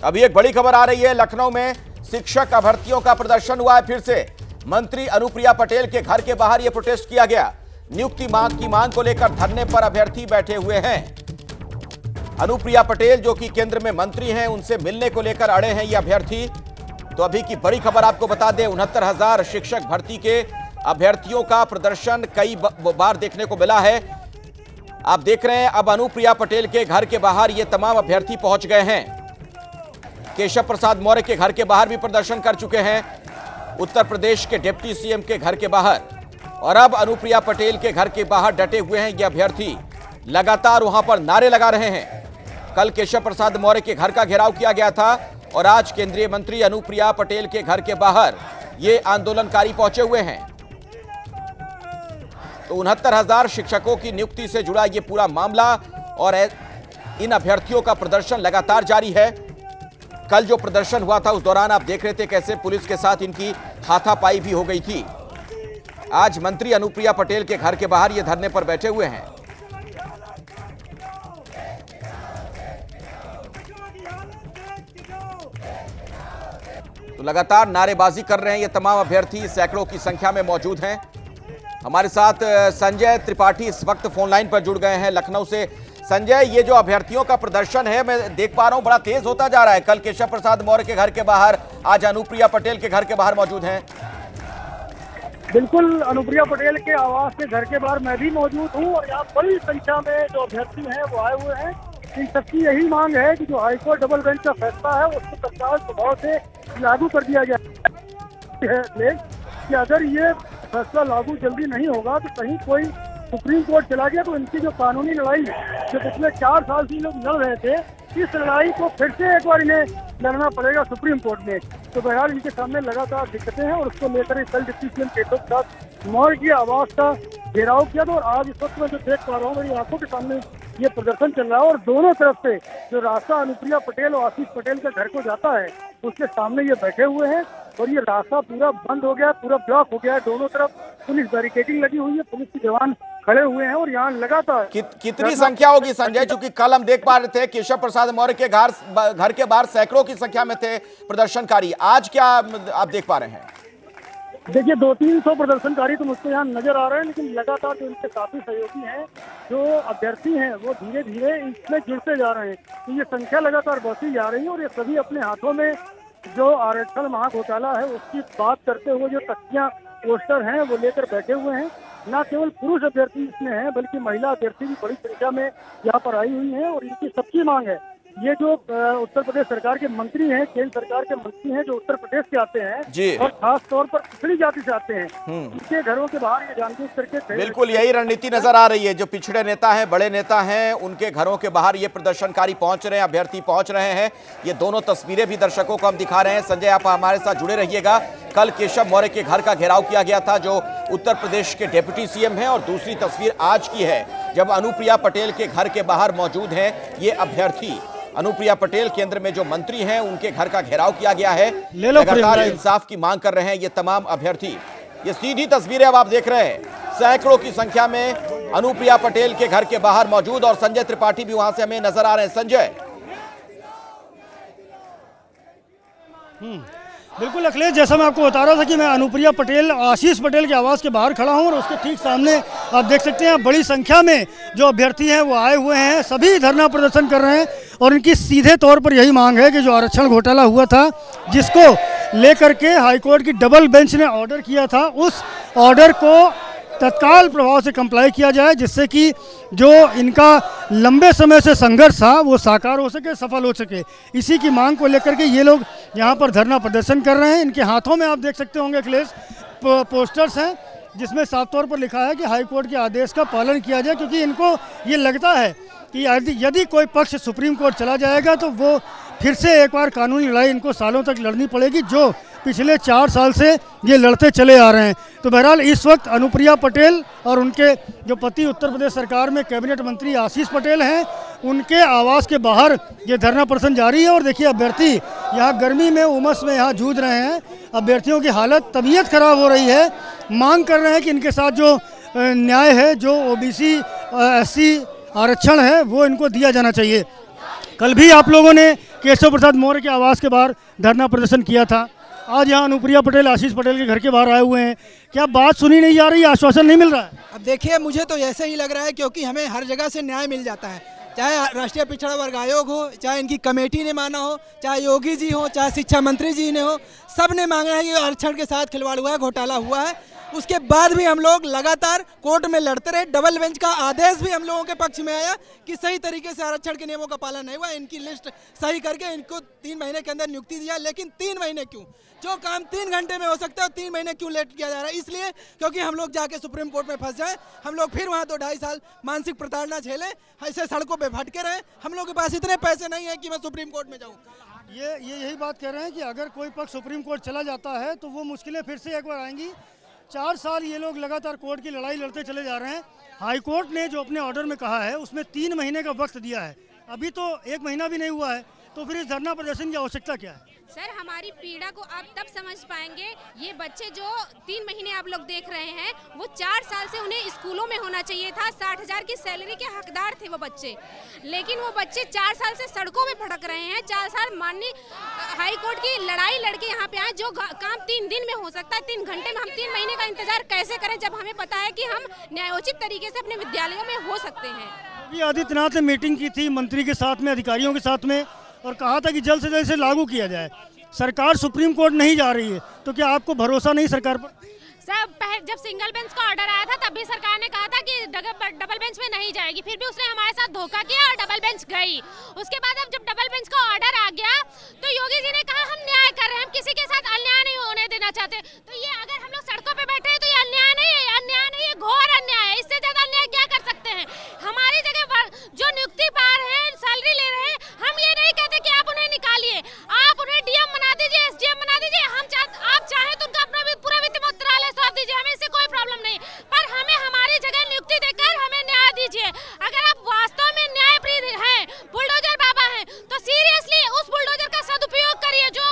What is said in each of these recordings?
अभी एक बड़ी खबर आ रही है, लखनऊ में शिक्षक अभ्यर्थियों का प्रदर्शन हुआ है। फिर से मंत्री अनुप्रिया पटेल के घर के बाहर यह प्रोटेस्ट किया गया। नियुक्ति की मांग को लेकर धरने पर अभ्यर्थी बैठे हुए हैं। अनुप्रिया पटेल जो कि केंद्र में मंत्री हैं, उनसे मिलने को लेकर अड़े हैं ये अभ्यर्थी। तो अभी की बड़ी खबर आपको बता दें, 69,000 शिक्षक भर्ती के अभ्यर्थियों का प्रदर्शन कई बार देखने को मिला है। आप देख रहे हैं अब अनुप्रिया पटेल के घर के बाहर ये तमाम अभ्यर्थी पहुंच गए हैं। केशव प्रसाद मौर्य के घर के बाहर भी प्रदर्शन कर चुके हैं, उत्तर प्रदेश के डिप्टी सीएम के घर के बाहर, और अब अनुप्रिया पटेल के घर के बाहर डटे हुए हैं ये अभ्यर्थी। लगातार वहां पर नारे लगा रहे हैं। कल केशव प्रसाद मौर्य के घर का घेराव किया गया था और आज केंद्रीय मंत्री अनुप्रिया पटेल के घर के बाहर ये आंदोलनकारी पहुंचे हुए हैं। तो 69,000 शिक्षकों की नियुक्ति से जुड़ा ये पूरा मामला और इन अभ्यर्थियों का प्रदर्शन लगातार जारी है। कल जो प्रदर्शन हुआ था उस दौरान आप देख रहे थे कैसे पुलिस के साथ इनकी हाथापाई भी हो गई थी। आज मंत्री अनुप्रिया पटेल के घर के बाहर ये धरने पर बैठे हुए हैं। तो लगातार नारेबाजी कर रहे हैं ये तमाम अभ्यर्थी, सैकड़ों की संख्या में मौजूद हैं। हमारे साथ संजय त्रिपाठी इस वक्त फोन लाइन पर जुड़ गए हैं लखनऊ से। संजय, ये जो अभ्यर्थियों का प्रदर्शन है मैं देख पा रहा हूं बड़ा तेज होता जा रहा है। कल केशव प्रसाद मौर्य के घर के बाहर, आज अनुप्रिया पटेल के घर के बाहर मौजूद हैं। बिल्कुल, अनुप्रिया पटेल के आवास के घर के बाहर मैं भी मौजूद हूं और यहाँ बड़ी संख्या में जो अभ्यर्थी हैं वो आए हुए हैं। इन सबकी यही मांग है कि जो हाईकोर्ट डबल बेंच का फैसला है उसको तत्काल प्रभाव से लागू कर दिया जाए। कि अगर ये फैसला लागू जल्दी नहीं होगा तो कहीं कोई सुप्रीम कोर्ट चला गया तो इनकी जो कानूनी लड़ाई जो पिछले 4 साल से लोग लड़ रहे थे, इस लड़ाई को फिर से एक बार इन्हें लड़ना पड़ेगा सुप्रीम कोर्ट में। तो बहरहाल इनके सामने लगातार दिक्कतें हैं और उसको लेकर कल डिप्टी सीएम केशव प्रसाद मौर्य की आवास का घेराव किया था। और आज इस वक्त मैं जो देख पा रहा हूँ मेरी आंखों के सामने ये प्रदर्शन चल रहा है और दोनों तरफ से जो रास्ता अनुप्रिया पटेल और आशीष पटेल के घर को जाता है उसके सामने ये बैठे हुए हैं और ये रास्ता पूरा बंद हो गया, पूरा ब्लॉक हो गया है। दोनों तरफ पुलिस बैरिकेडिंग लगी हुई है, पुलिस के जवान खड़े हुए हैं और यहाँ लगातार कितनी संख्या होगी संजय? क्योंकि कल हम देख पा रहे थे केशव प्रसाद मौर्य के घर के बाहर सैकड़ों की संख्या में थे प्रदर्शनकारी। आज क्या आप देख पा रहे हैं? देखिए 200-300 प्रदर्शनकारी तो मुझको यहाँ नजर आ रहे हैं, लेकिन लगातार जो इनके काफी सहयोगी हैं, जो अभ्यर्थी हैं, वो धीरे धीरे इसमें जुड़ते जा रहे हैं। तो ये संख्या लगातार बढ़ती जा रही है और ये सभी अपने हाथों में जो आरक्षण महाघोटाला है उसकी बात करते हुए जो तख्तियां पोस्टर हैं वो लेकर बैठे हुए हैं। न केवल पुरुष अभ्यर्थी इसमें हैं बल्कि महिला अभ्यर्थी भी बड़ी संख्या में यहाँ पर आई हुई हैं और इनकी सबकी मांग है। ये जो उत्तर प्रदेश सरकार के मंत्री हैं, केंद्र सरकार के मंत्री हैं जो उत्तर प्रदेश से आते हैं और खास तौर पर पिछड़ी जाति से आते हैं, उनके घरों के बाहर ये जानबूझ करके बिल्कुल यही रणनीति नजर आ रही है। जो पिछड़े नेता हैं, बड़े नेता हैं, उनके घरों के बाहर ये प्रदर्शनकारी पहुंच रहे हैं, अभ्यर्थी पहुंच रहे हैं। ये दोनों तस्वीरें भी दर्शकों को हम दिखा रहे हैं। संजय, आप हमारे साथ जुड़े रहिएगा। कल केशव मौर्य के घर का घेराव किया गया था जो उत्तर प्रदेश के डिप्टी सीएम हैं, और दूसरी तस्वीर आज की है जब अनुप्रिया पटेल के घर के बाहर मौजूद हैं ये अभ्यर्थी। अनुप्रिया पटेल केंद्र में जो मंत्री हैं उनके घर का घेराव किया गया है। लगातार इंसाफ की मांग कर रहे हैं ये तमाम अभ्यर्थी। ये सीधी तस्वीरें अब आप देख रहे हैं, सैकड़ों की संख्या में अनुप्रिया पटेल के घर के बाहर मौजूद, और संजय त्रिपाठी भी वहां से हमें नजर आ रहे हैं। संजय, बिल्कुल अखिलेश, जैसा मैं आपको बता रहा था कि मैं अनुप्रिया पटेल, आशीष पटेल के आवास के बाहर खड़ा हूं और उसके ठीक सामने आप देख सकते हैं बड़ी संख्या में जो अभ्यर्थी हैं वो आए हुए हैं। सभी धरना प्रदर्शन कर रहे हैं और इनकी सीधे तौर पर यही मांग है कि जो आरक्षण घोटाला हुआ था जिसको लेकर के हाईकोर्ट की डबल बेंच ने ऑर्डर किया था, उस ऑर्डर को तत्काल प्रभाव से कंप्लाई किया जाए, जिससे कि जो इनका लंबे समय से संघर्ष था वो साकार हो सके, सफल हो सके। इसी की मांग को लेकर के ये लोग यहाँ पर धरना प्रदर्शन कर रहे हैं। इनके हाथों में आप देख सकते होंगे अखिलेश पोस्टर्स हैं जिसमें साफ तौर पर लिखा है कि हाईकोर्ट के आदेश का पालन किया जाए, क्योंकि इनको ये लगता है कि यदि कोई पक्ष सुप्रीम कोर्ट चला जाएगा तो वो फिर से एक बार कानूनी लड़ाई इनको सालों तक लड़नी पड़ेगी, जो पिछले 4 साल से ये लड़ते चले आ रहे हैं। तो बहरहाल इस वक्त अनुप्रिया पटेल और उनके जो पति उत्तर प्रदेश सरकार में कैबिनेट मंत्री आशीष पटेल हैं, उनके आवास के बाहर ये धरना प्रदर्शन जारी है। और देखिए अभ्यर्थी यहाँ गर्मी में, उमस में यहाँ जूझ रहे हैं। अभ्यर्थियों की हालत, तबीयत खराब हो रही है। मांग कर रहे हैं कि इनके साथ जो न्याय है, जो ओबीसी SC आरक्षण है वो इनको दिया जाना चाहिए। कल भी आप लोगों ने केशव प्रसाद मौर्य के आवास के बाहर धरना प्रदर्शन किया था। आज यहाँ अनुप्रिया पटेल आशीष पटेल के घर के बाहर आए हुए हैं। क्या बात सुनी नहीं जा रही, आश्वासन नहीं मिल रहा है? अब देखिए, मुझे तो ऐसे ही लग रहा है, क्योंकि हमें हर जगह से न्याय मिल जाता है, चाहे राष्ट्रीय पिछड़ा वर्ग आयोग हो, चाहे इनकी कमेटी ने माना हो, चाहे योगी जी हो, चाहे शिक्षा मंत्री जी ने हो, सब ने मांगा है कि आरक्षण के साथ खिलवाड़ हुआ है, घोटाला हुआ है। उसके बाद भी हम लोग लगातार कोर्ट में लड़ते रहे। डबल बेंच का आदेश भी हम लोगों के पक्ष में आया कि सही तरीके से आरक्षण के नियमों का पालन नहीं हुआ, इनकी लिस्ट सही करके इनको 3 महीने के अंदर नियुक्ति दिया। लेकिन 3 महीने क्यों? जो काम 3 घंटे में हो सकता है 3 महीने क्यों लेट किया जा रहा है? इसलिए क्योंकि हम लोग जाके सुप्रीम कोर्ट में फंस जाए, हम लोग फिर वहाँ तो 2.5 साल मानसिक प्रताड़ना झेलें, ऐसे सड़कों पे भटके रहे। हम लोग के पास इतने पैसे नहीं है कि मैं सुप्रीम कोर्ट में जाऊँ। ये यही बात कह रहे हैं कि अगर कोई पक्ष सुप्रीम कोर्ट चला जाता है तो वो मुश्किलें फिर से एक बार आएंगी। 4 साल ये लोग लगातार कोर्ट की लड़ाई लड़ते चले जा रहे हैं। हाई कोर्ट ने जो अपने ऑर्डर में कहा है उसमें 3 महीने का वक्त दिया है, अभी तो 1 महीना भी नहीं हुआ है, तो फिर इस धरना प्रदर्शन की आवश्यकता क्या है? सर, हमारी पीड़ा को आप तब समझ पाएंगे, ये बच्चे जो 3 महीने आप लोग देख रहे हैं, वो 4 साल से उन्हें स्कूलों में होना चाहिए था। 60,000 की सैलरी के हकदार थे वो बच्चे, लेकिन वो बच्चे 4 साल से सड़कों में भटक रहे हैं। 4 साल माननीय हाई कोर्ट की लड़ाई लड़के यहाँ पे आए। जो काम 3 दिन में हो सकता है, 3 घंटे में हम 3 महीने का इंतजार कैसे करें, जब हमें पता है कि हम न्यायोचित तरीके से अपने विद्यालयों में हो सकते हैं। योगी आदित्यनाथ ने मीटिंग की थी मंत्री के साथ में, अधिकारियों के साथ में, और कहा था कि जल्द से जल्द इसे लागू किया जाए। सरकार सुप्रीम कोर्ट नहीं जा रही है, तो क्या आपको भरोसा नहीं सरकार पर? सर, जब सिंगल बेंच का ऑर्डर आया था तब भी सरकार ने कहा था कि डबल बेंच में नहीं जाएगी, फिर भी उसने हमारे साथ धोखा किया और डबल बेंच गई। उसके बाद अब जब डबल बेंच का ऑर्डर आ गया तो योगी जी ने कहा हम न्याय कर रहे हैं, हम किसी के साथ अन्याय नहीं होने देना चाहते। तो ये अगर हम लोग सड़कों पे बैठे हैं तो ये अन्याय नहीं है, अन्याय नहीं है, घोर अन्याय है। इससे ज्यादा अन्याय क्या कर सकते हैं? हमारी जगह जो नियुक्ति पा रहे हैं, सैलरी ले रहे हैं, हम ये नहीं कहते कि आप उन्हें निकालिए, आप उन्हें डीएम बना दीजिए, एसडीएम बना दीजिए। आप चाहे तो उनका अपना पूरा वित्त मंत्रालय सौंप दीजिए, हमें इससे कोई प्रॉब्लम नहीं, पर हमें हमारी जगह नियुक्ति देकर हमें न्याय दीजिए। अगर आप वास्तव में न्यायप्रिय हैं, बुलडोजर बाबा हैं, तो सीरियसली उस बुलडोजर का सदुपयोग करिए। जो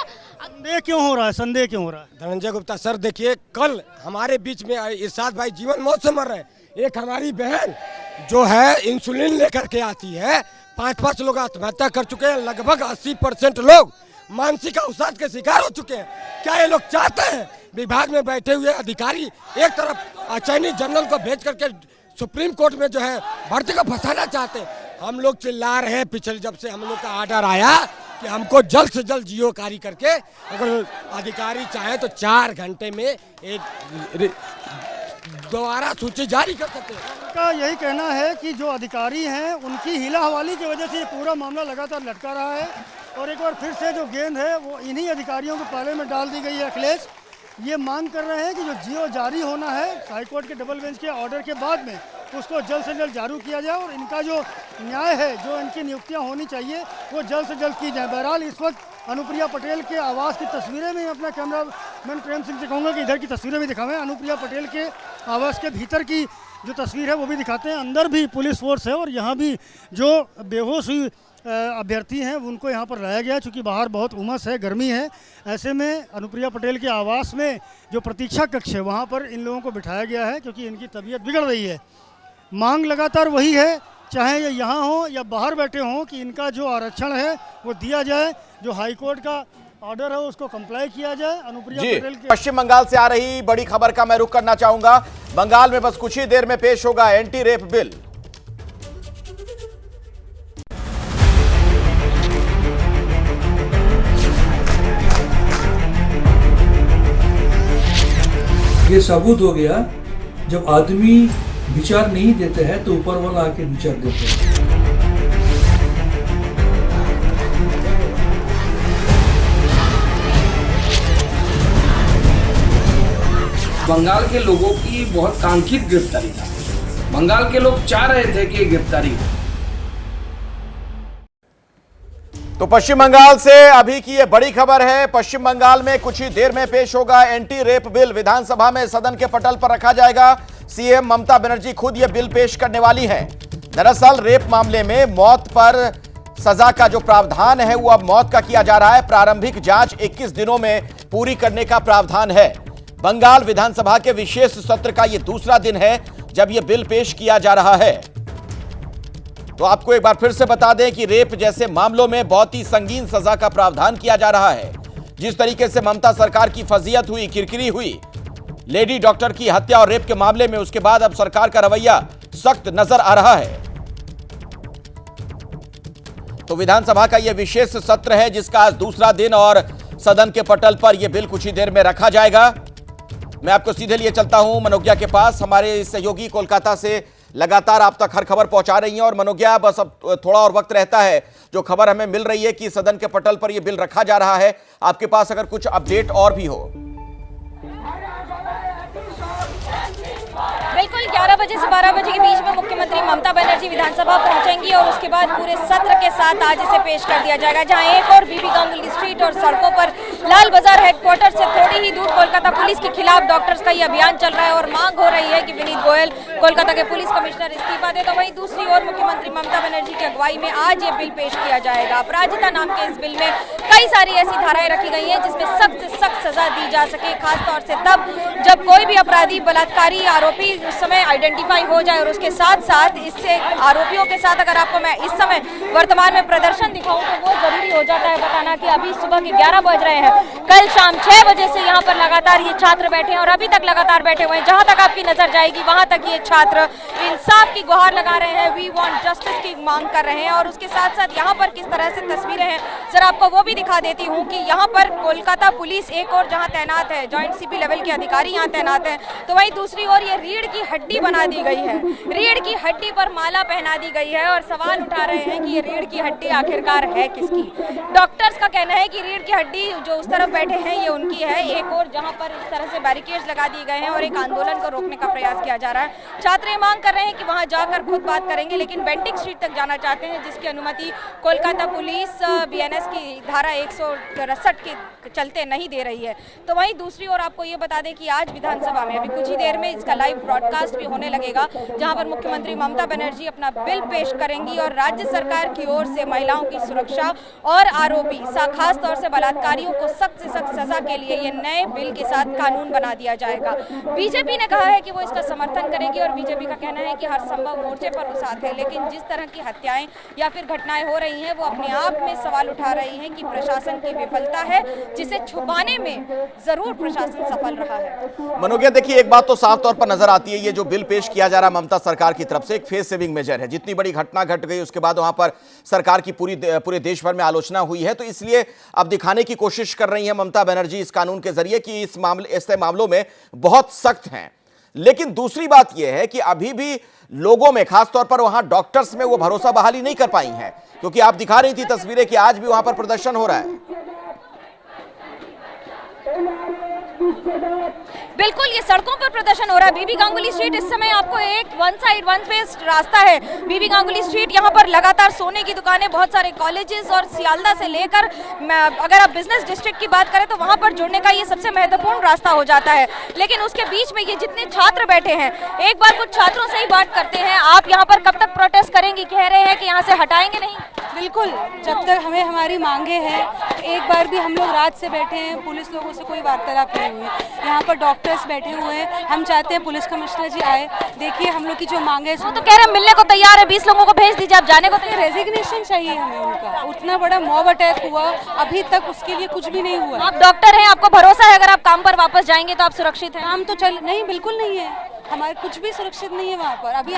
संदेह क्यों हो रहा है, संदेह क्यों हो रहा है? धनंजय गुप्ता सर, देखिए कल हमारे बीच में इरशाद भाई जीवन मौत से मर रहे हैं। एक हमारी बहन जो है इंसुलिन लेकर के आती है, 5 लोग आत्महत्या कर चुके हैं, लगभग 80% लोग मानसिक अवसाद के शिकार हो चुके हैं। क्या ये लोग चाहते हैं विभाग में बैठे हुए अधिकारी एक तरफ अटॉर्नी जनरल को भेज करके सुप्रीम कोर्ट में जो है भर्ती को फंसाना चाहते हैं? हम लोग चिल्ला रहे हैं पिछले, जब से हम लोग का ऑर्डर आया कि हमको जल्द से जल्द जीओ कारी करके, अगर अधिकारी चाहे तो 4 घंटे में एक दोबारा सूची जारी कर सकते हैं। उनका यही कहना है कि जो अधिकारी हैं उनकी हिला हवाली की वजह से ये पूरा मामला लगातार लटका रहा है, और एक बार फिर से जो गेंद है वो इन्हीं अधिकारियों के पाले में डाल दी गई है। अखिलेश ये मांग कर रहे हैं कि जो जीओ जारी होना है हाईकोर्ट के डबल बेंच के ऑर्डर के बाद में, उसको जल्द से जल्द जारी किया जाए, और इनका जो न्याय है, जो इनकी नियुक्तियां होनी चाहिए, वो जल्द से जल्द की जाए। बहरहाल इस वक्त अनुप्रिया पटेल के आवास की तस्वीरें में अपना कैमरामैन प्रेम सिंह से कहूँगा कि इधर की तस्वीरें भी दिखावें। अनुप्रिया पटेल के आवास के भीतर की जो तस्वीर है वो भी दिखाते हैं। अंदर भी पुलिस फोर्स है, और यहाँ भी जो बेहोश हुई अभ्यर्थी हैं उनको यहाँ पर लाया गया, चूँकि बाहर बहुत उमस है, गर्मी है। ऐसे में अनुप्रिया पटेल के आवास में जो प्रतीक्षा कक्ष है वहाँ पर इन लोगों को बिठाया गया है, क्योंकि इनकी तबीयत बिगड़ रही है। मांग लगातार वही है, चाहे ये यहाँ हो या बाहर बैठे हों, कि इनका जो आरक्षण है वो दिया जाए, जो हाईकोर्ट का ऑर्डर है उसको कंप्लाई किया जाए। अनुप्रिया पटेल के पश्चिम बंगाल से आ रही बड़ी खबर का मैं रुख करना चाहूंगा। बंगाल में बस कुछ ही देर में पेश होगा एंटी रेप बिल। ये सबूत हो गया, जब आदमी विचार नहीं देते हैं तो ऊपर वाला आके विचार देते हैं। बंगाल के लोगों की बहुत कांक्षित गिरफ्तारी था। बंगाल के लोग चाह रहे थे कि गिरफ्तारी हो। तो पश्चिम बंगाल से अभी की ये बड़ी खबर है। पश्चिम बंगाल में कुछ ही देर में पेश होगा एंटी रेप बिल। विधानसभा में सदन के पटल पर रखा जाएगा। सीएम ममता बनर्जी खुद ये बिल पेश करने वाली हैं। दरअसल रेप मामले में मौत पर सजा का जो प्रावधान है वो अब मौत का किया जा रहा है। प्रारंभिक जांच 21 दिनों में पूरी करने का प्रावधान है। बंगाल विधानसभा के विशेष सत्र का यह दूसरा दिन है जब यह बिल पेश किया जा रहा है। तो आपको एक बार फिर से बता दें कि रेप जैसे मामलों में बहुत ही संगीन सजा का प्रावधान किया जा रहा है। जिस तरीके से ममता सरकार की फजीयत हुई, किरकिरी हुई लेडी डॉक्टर की हत्या और रेप के मामले में, उसके बाद अब सरकार का रवैया सख्त नजर आ रहा है। तो विधानसभा का यह विशेष सत्र है जिसका आज दूसरा दिन और सदन के पटल पर यह बिल कुछ ही देर में रखा जाएगा। मैं आपको सीधे लिए चलता हूं मनोज्ञा के पास। हमारे सहयोगी कोलकाता से लगातार आप तक हर खबर पहुंचा रही हैं। और मनोज्ञा, बस अब थोड़ा और वक्त रहता है, जो खबर हमें मिल रही है कि सदन के पटल पर यह बिल रखा जा रहा है, आपके पास अगर कुछ अपडेट और भी हो। बिल्कुल 11 बजे से 12 बजे के बीच में मुख्यमंत्री ममता बनर्जी विधानसभा पहुंचेंगी और उसके बाद पूरे सत्र के साथ आज इसे पेश कर दिया जाएगा, जहां एक और बीबी गांगुली स्ट्रीट और सड़कों पर लाल बाजार हेडक्वार्टर से थोड़ी ही दूर कोलकाता पुलिस के खिलाफ डॉक्टर्स का ये अभियान चल रहा है और मांग हो रही है कि विनीत गोयल कोलकाता के पुलिस कमिश्नर इस्तीफा दे। तो वहीं दूसरी ओर मुख्यमंत्री ममता बनर्जी की अगुवाई में आज ये बिल पेश किया जाएगा। अपराजिता नाम के इस बिल में कई सारी ऐसी धाराएं रखी गई हैं जिसमें सख्त से सख्त सजा दी जा सके, खासतौर से तब जब कोई भी अपराधी, बलात्कारी आरोपी उस समय आइडेंटिफाई हो जाए और उसके साथ साथ इससे आरोपियों के साथ अगर आपको मैं इस समय वर्तमान में प्रदर्शन दिखाऊं तो वो जरूरी हो जाता है बताना कि अभी सुबह के 11 बज रहे हैं। कल शाम 6 बजे से यहाँ पर लगातार ये छात्र बैठे हैं और अभी तक लगातार बैठे हुए हैं। जहां तक आपकी नजर जाएगी वहां तक ये छात्र इंसाफ की गुहार लगा रहे हैं, वी वांट जस्टिस की मांग कर रहे हैं। और उसके साथ साथ यहाँ पर किस तरह से तस्वीरें हैं जरा आपको वो भी दिखा देती हूँ कि यहाँ पर कोलकाता पुलिस एक और जहाँ तैनात है, जॉइंट सीपी लेवल के अधिकारी यहाँ तैनात है, तो वहीं दूसरी ओर ये रीढ़ की हड्डी बना दी गई है। रीढ़ की हड्डी पर माला पहना दी गई है और सवाल उठा रहे हैं कि ये रीढ़ की हड्डी आखिरकार है किसकी। डॉक्टर्स का कहना है कि रीढ़ की हड्डी जो उस तरफ बैठे हैं ये उनकी है, एक और जहां पर इस तरह से बैरिकेड्स लगा दिए गए हैं और एक आंदोलन को रोकने का प्रयास किया जा रहा है। छात्र ये मांग कर रहे हैं कि वहां जाकर खुद बात करेंगे, लेकिन बेंटिंग स्ट्रीट तक जाना चाहते हैं जिसकी अनुमति कोलकाता पुलिस बीएनएस की धारा 163 के चलते नहीं दे रही है। तो वहीं दूसरी ओर आपको ये बता दें कि आज विधानसभा में अभी कुछ ही देर में इसका लाइव ब्रॉडकास्ट भी होने लगेगा, जहां पर मुख्यमंत्री ममता बनर्जी अपना बिल पेश करेंगी और राज्य सरकार की ओर से महिलाओं की सुरक्षा और आरोपी खास तौर से बलात्कारियों को सख्त से सख्त सजा के लिए ये नए बिल के साथ कानून बना दिया जाएगा। बीजेपी ने कहा है कि वो इसका समर्थन करेगी और बीजेपी का कहना है कि हर संभव मोर्चे पर वो साथ है, लेकिन जिस तरह की हत्याएं या फिर घटनाएं हो रही हैं वो अपने आप में सवाल उठा रही हैं कि प्रशासन की विफलता है, जिसे छुपाने में जरूर प्रशासन सफल रहा है। मनोज्ञा, देखिए एक बात तो साफ तौर पर नजर आती है, ये जो बिल पेश किया जा रहा है ममता सरकार की तरफ से एक फेस सेविंग मेजर है। जितनी बड़ी घटना घट गई उसके बाद वहां पर सरकार की पूरे देश भर में आलोचना हुई है, तो इसलिए अब दिखाने की कोशिश कर रही है ममता बनर्जी इस कानून के जरिए कि ऐसे मामलों में बहुत सख्त हैं। लेकिन दूसरी बात यह है कि अभी भी लोगों में, खासतौर पर वहां डॉक्टर्स में, वो भरोसा बहाली नहीं कर पाई हैं, क्योंकि आप दिखा रही थी तस्वीरें कि आज भी वहां पर प्रदर्शन हो रहा है। बिल्कुल, ये सड़कों पर प्रदर्शन हो रहा है। बीबी गांगुली स्ट्रीट इस समय आपको एक वन फेस रास्ता है। बीबी गांगुली स्ट्रीट यहाँ पर लगातार सोने की दुकानें, बहुत सारे कॉलेजेस और सियालदा से लेकर अगर आप बिजनेस डिस्ट्रिक्ट की बात करें तो वहाँ पर जुड़ने का ये सबसे महत्वपूर्ण रास्ता हो जाता है। लेकिन उसके बीच में ये जितने छात्र बैठे हैं, एक बार कुछ छात्रों से ही बात करते हैं। आप यहाँ पर कब तक प्रोटेस्ट करेंगी? कह रहे हैं कि यहाँ से हटाएंगे नहीं। बिल्कुल, जब तक हमें हमारी मांगे हैं। एक बार भी हम लोग रात से बैठे हैं, पुलिस लोगों से कोई वार्तालाप नहीं हुई। यहाँ पर डॉक्टर्स बैठे हुए हैं, हम चाहते हैं पुलिस कमिश्नर जी आए, देखिए हम लोग की जो मांगे हैं। वो तो कह रहे हैं मिलने को तैयार है, 20 लोगों को भेज दीजिए, आप जाने को तैयार। रेजिग्नेशन चाहिए हमें उनका। उतना बड़ा मॉब अटैक हुआ, अभी तक उसके लिए कुछ भी नहीं हुआ। आप डॉक्टर हैं, आपको भरोसा है अगर आप काम पर वापस जाएंगे तो आप सुरक्षित हैं? काम तो चल नहीं, बिल्कुल नहीं है, हमारे कुछ भी सुरक्षित नहीं है वहाँ पर। अभी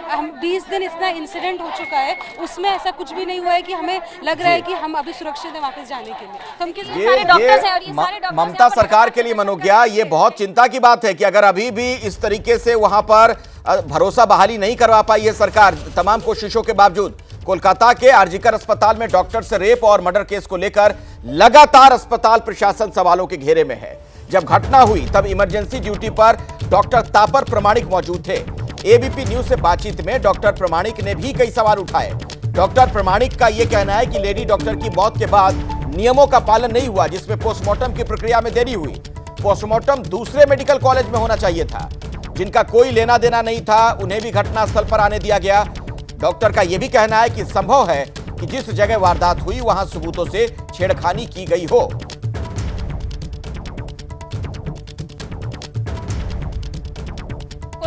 हम 20 दिन इतना इंसिडेंट हो चुका है, उसमें ऐसा कुछ भी नहीं हुआ है कि हमें लग रहा है कि हम अभी सुरक्षित हैं वापस जाने के लिए। तो हम किस सारे डॉक्टर्स हैं और ये सारे डॉक्टर्स ममता सरकार के लिए मनोज्ञा ये बहुत चिंता की बात है कि अगर अभी भी इस तरीके से वहां पर भरोसा बहाली नहीं करवा पाई है सरकार तमाम कोशिशों के बावजूद। कोलकाता के आरजीकर अस्पताल में डॉक्टर से रेप और मर्डर केस को लेकर लगातार अस्पताल प्रशासन सवालों के घेरे में है। जब घटना हुई तब इमरजेंसी ड्यूटी पर डॉक्टर तापर प्रमाणिक मौजूद थे। एबीपी न्यूज से बातचीत में डॉक्टर प्रमाणिक ने भी कई सवाल उठाए। डॉक्टर प्रमाणिक का यह कहना है कि लेडी डॉक्टर की मौत के बाद नियमों का पालन नहीं हुआ, जिसमें पोस्टमार्टम की प्रक्रिया में देरी हुई। पोस्टमार्टम दूसरे मेडिकल कॉलेज में होना चाहिए था। जिनका कोई लेना देना नहीं था उन्हें भी घटनास्थल पर आने दिया गया। डॉक्टर का यह भी कहना है कि संभव है कि जिस जगह वारदात हुई वहां सबूतों से छेड़खानी की गई हो।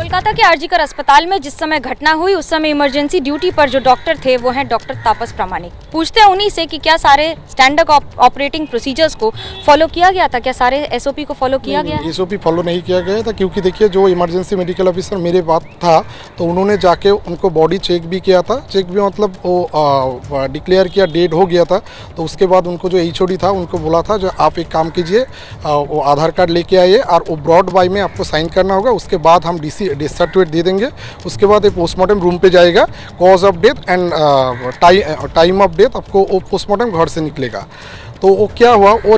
कोलकाता के आरजीकर अस्पताल में जिस समय घटना हुई उस समय इमरजेंसी ड्यूटी पर जो डॉक्टर थे वो हैं डॉक्टर तापस प्रामाणिक। पूछते हैं उन्हीं से कि क्या सारे स्टैंडर्ड ऑपरेटिंग प्रोसीजर्स को फॉलो किया गया था, क्या सारे एसओपी को फॉलो किया गया? एसओपी फॉलो नहीं किया गया था, क्योंकि देखिए जो इमरजेंसी मेडिकल ऑफिसर मेरे पास था तो उन्होंने जाके उनको बॉडी चेक भी किया था। चेक भी मतलब वो डिक्लेयर किया डेड हो गया था। तो उसके बाद उनको जो एचओडी था उनको बोला था जो आप एक काम कीजिए, वो आधार कार्ड लेके आइए और वो ब्रॉड बाई में आपको साइन करना होगा। उसके बाद हम डेथ सर्टिफिकेट दे देंगे। उसके बाद ये पोस्टमार्टम रूम पे जाएगा, cause of death and time of death आपको वो पोस्टमार्टम घर से निकलेगा। तो वो क्या हुआ, वो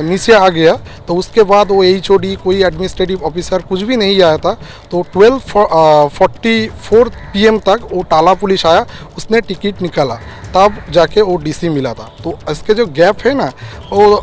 नीचे आ गया। तो उसके बाद वो एचओडी कोई एडमिनिस्ट्रेटिव ऑफिसर कुछ भी नहीं आया था। तो 12:44 PM तक वो टाला पुलिस आया, उसने टिकट निकाला, तब जाके वो डीसी मिला था। तो इसके जो गैप है ना, वो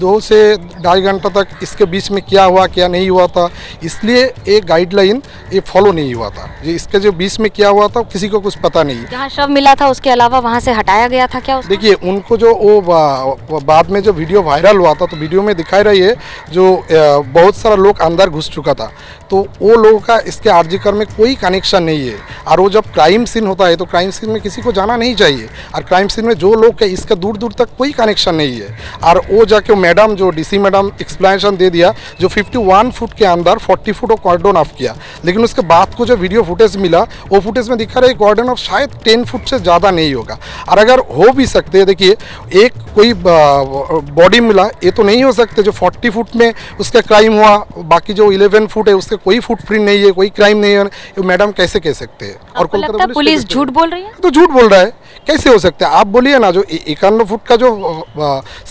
2 से 2.5 घंटा तक इसके बीच में क्या हुआ क्या नहीं हुआ था, इसलिए एक गाइडलाइन ये फॉलो नहीं हुआ था। ये इसके जो बीच में क्या हुआ था किसी को कुछ पता नहीं। जहाँ शव मिला था उसके अलावा वहाँ से हटाया गया था क्या? देखिए उनको जो वो बाद में जो वीडियो वायरल हुआ था तो वीडियो में दिखाई रही है जो बहुत सारा लोग अंदर घुस चुका था। तो वो लोगों का इसके आरजीकर में कोई कनेक्शन नहीं है। और वो जब क्राइम सीन होता है तो क्राइम सीन में किसी को जाना नहीं चाहिए। और क्राइम सीन में जो लोग है इसका दूर दूर तक कोई कनेक्शन नहीं है। और वो जाके मैडम जो डीसी मैडम एक्सप्लेनेशन दे दिया जो 51 फुट के अंदर 40 फुट कॉर्डन ऑफ किया। लेकिन उसके बाद को जो वीडियो फुटेज मिला वो फुटेज में दिखा रहा है कॉर्डन ऑफ शायद 10 फुट से ज़्यादा नहीं होगा। और अगर हो भी सकते हैं, देखिए एक कोई बॉडी मिला, ये तो नहीं हो सकते जो 40 फुट में उसका क्राइम हुआ, बाकी जो 11 फुट है उसके कोई फुटप्रिंट नहीं है, कोई क्राइम नहीं है। ये मैडम कैसे कह सकते हैं? और कोलकाता पुलिस झूठ बोल रही है? तो झूठ बोल रहा है, कैसे हो सकता है? आप बोलिए ना, जो 51 फुट का जो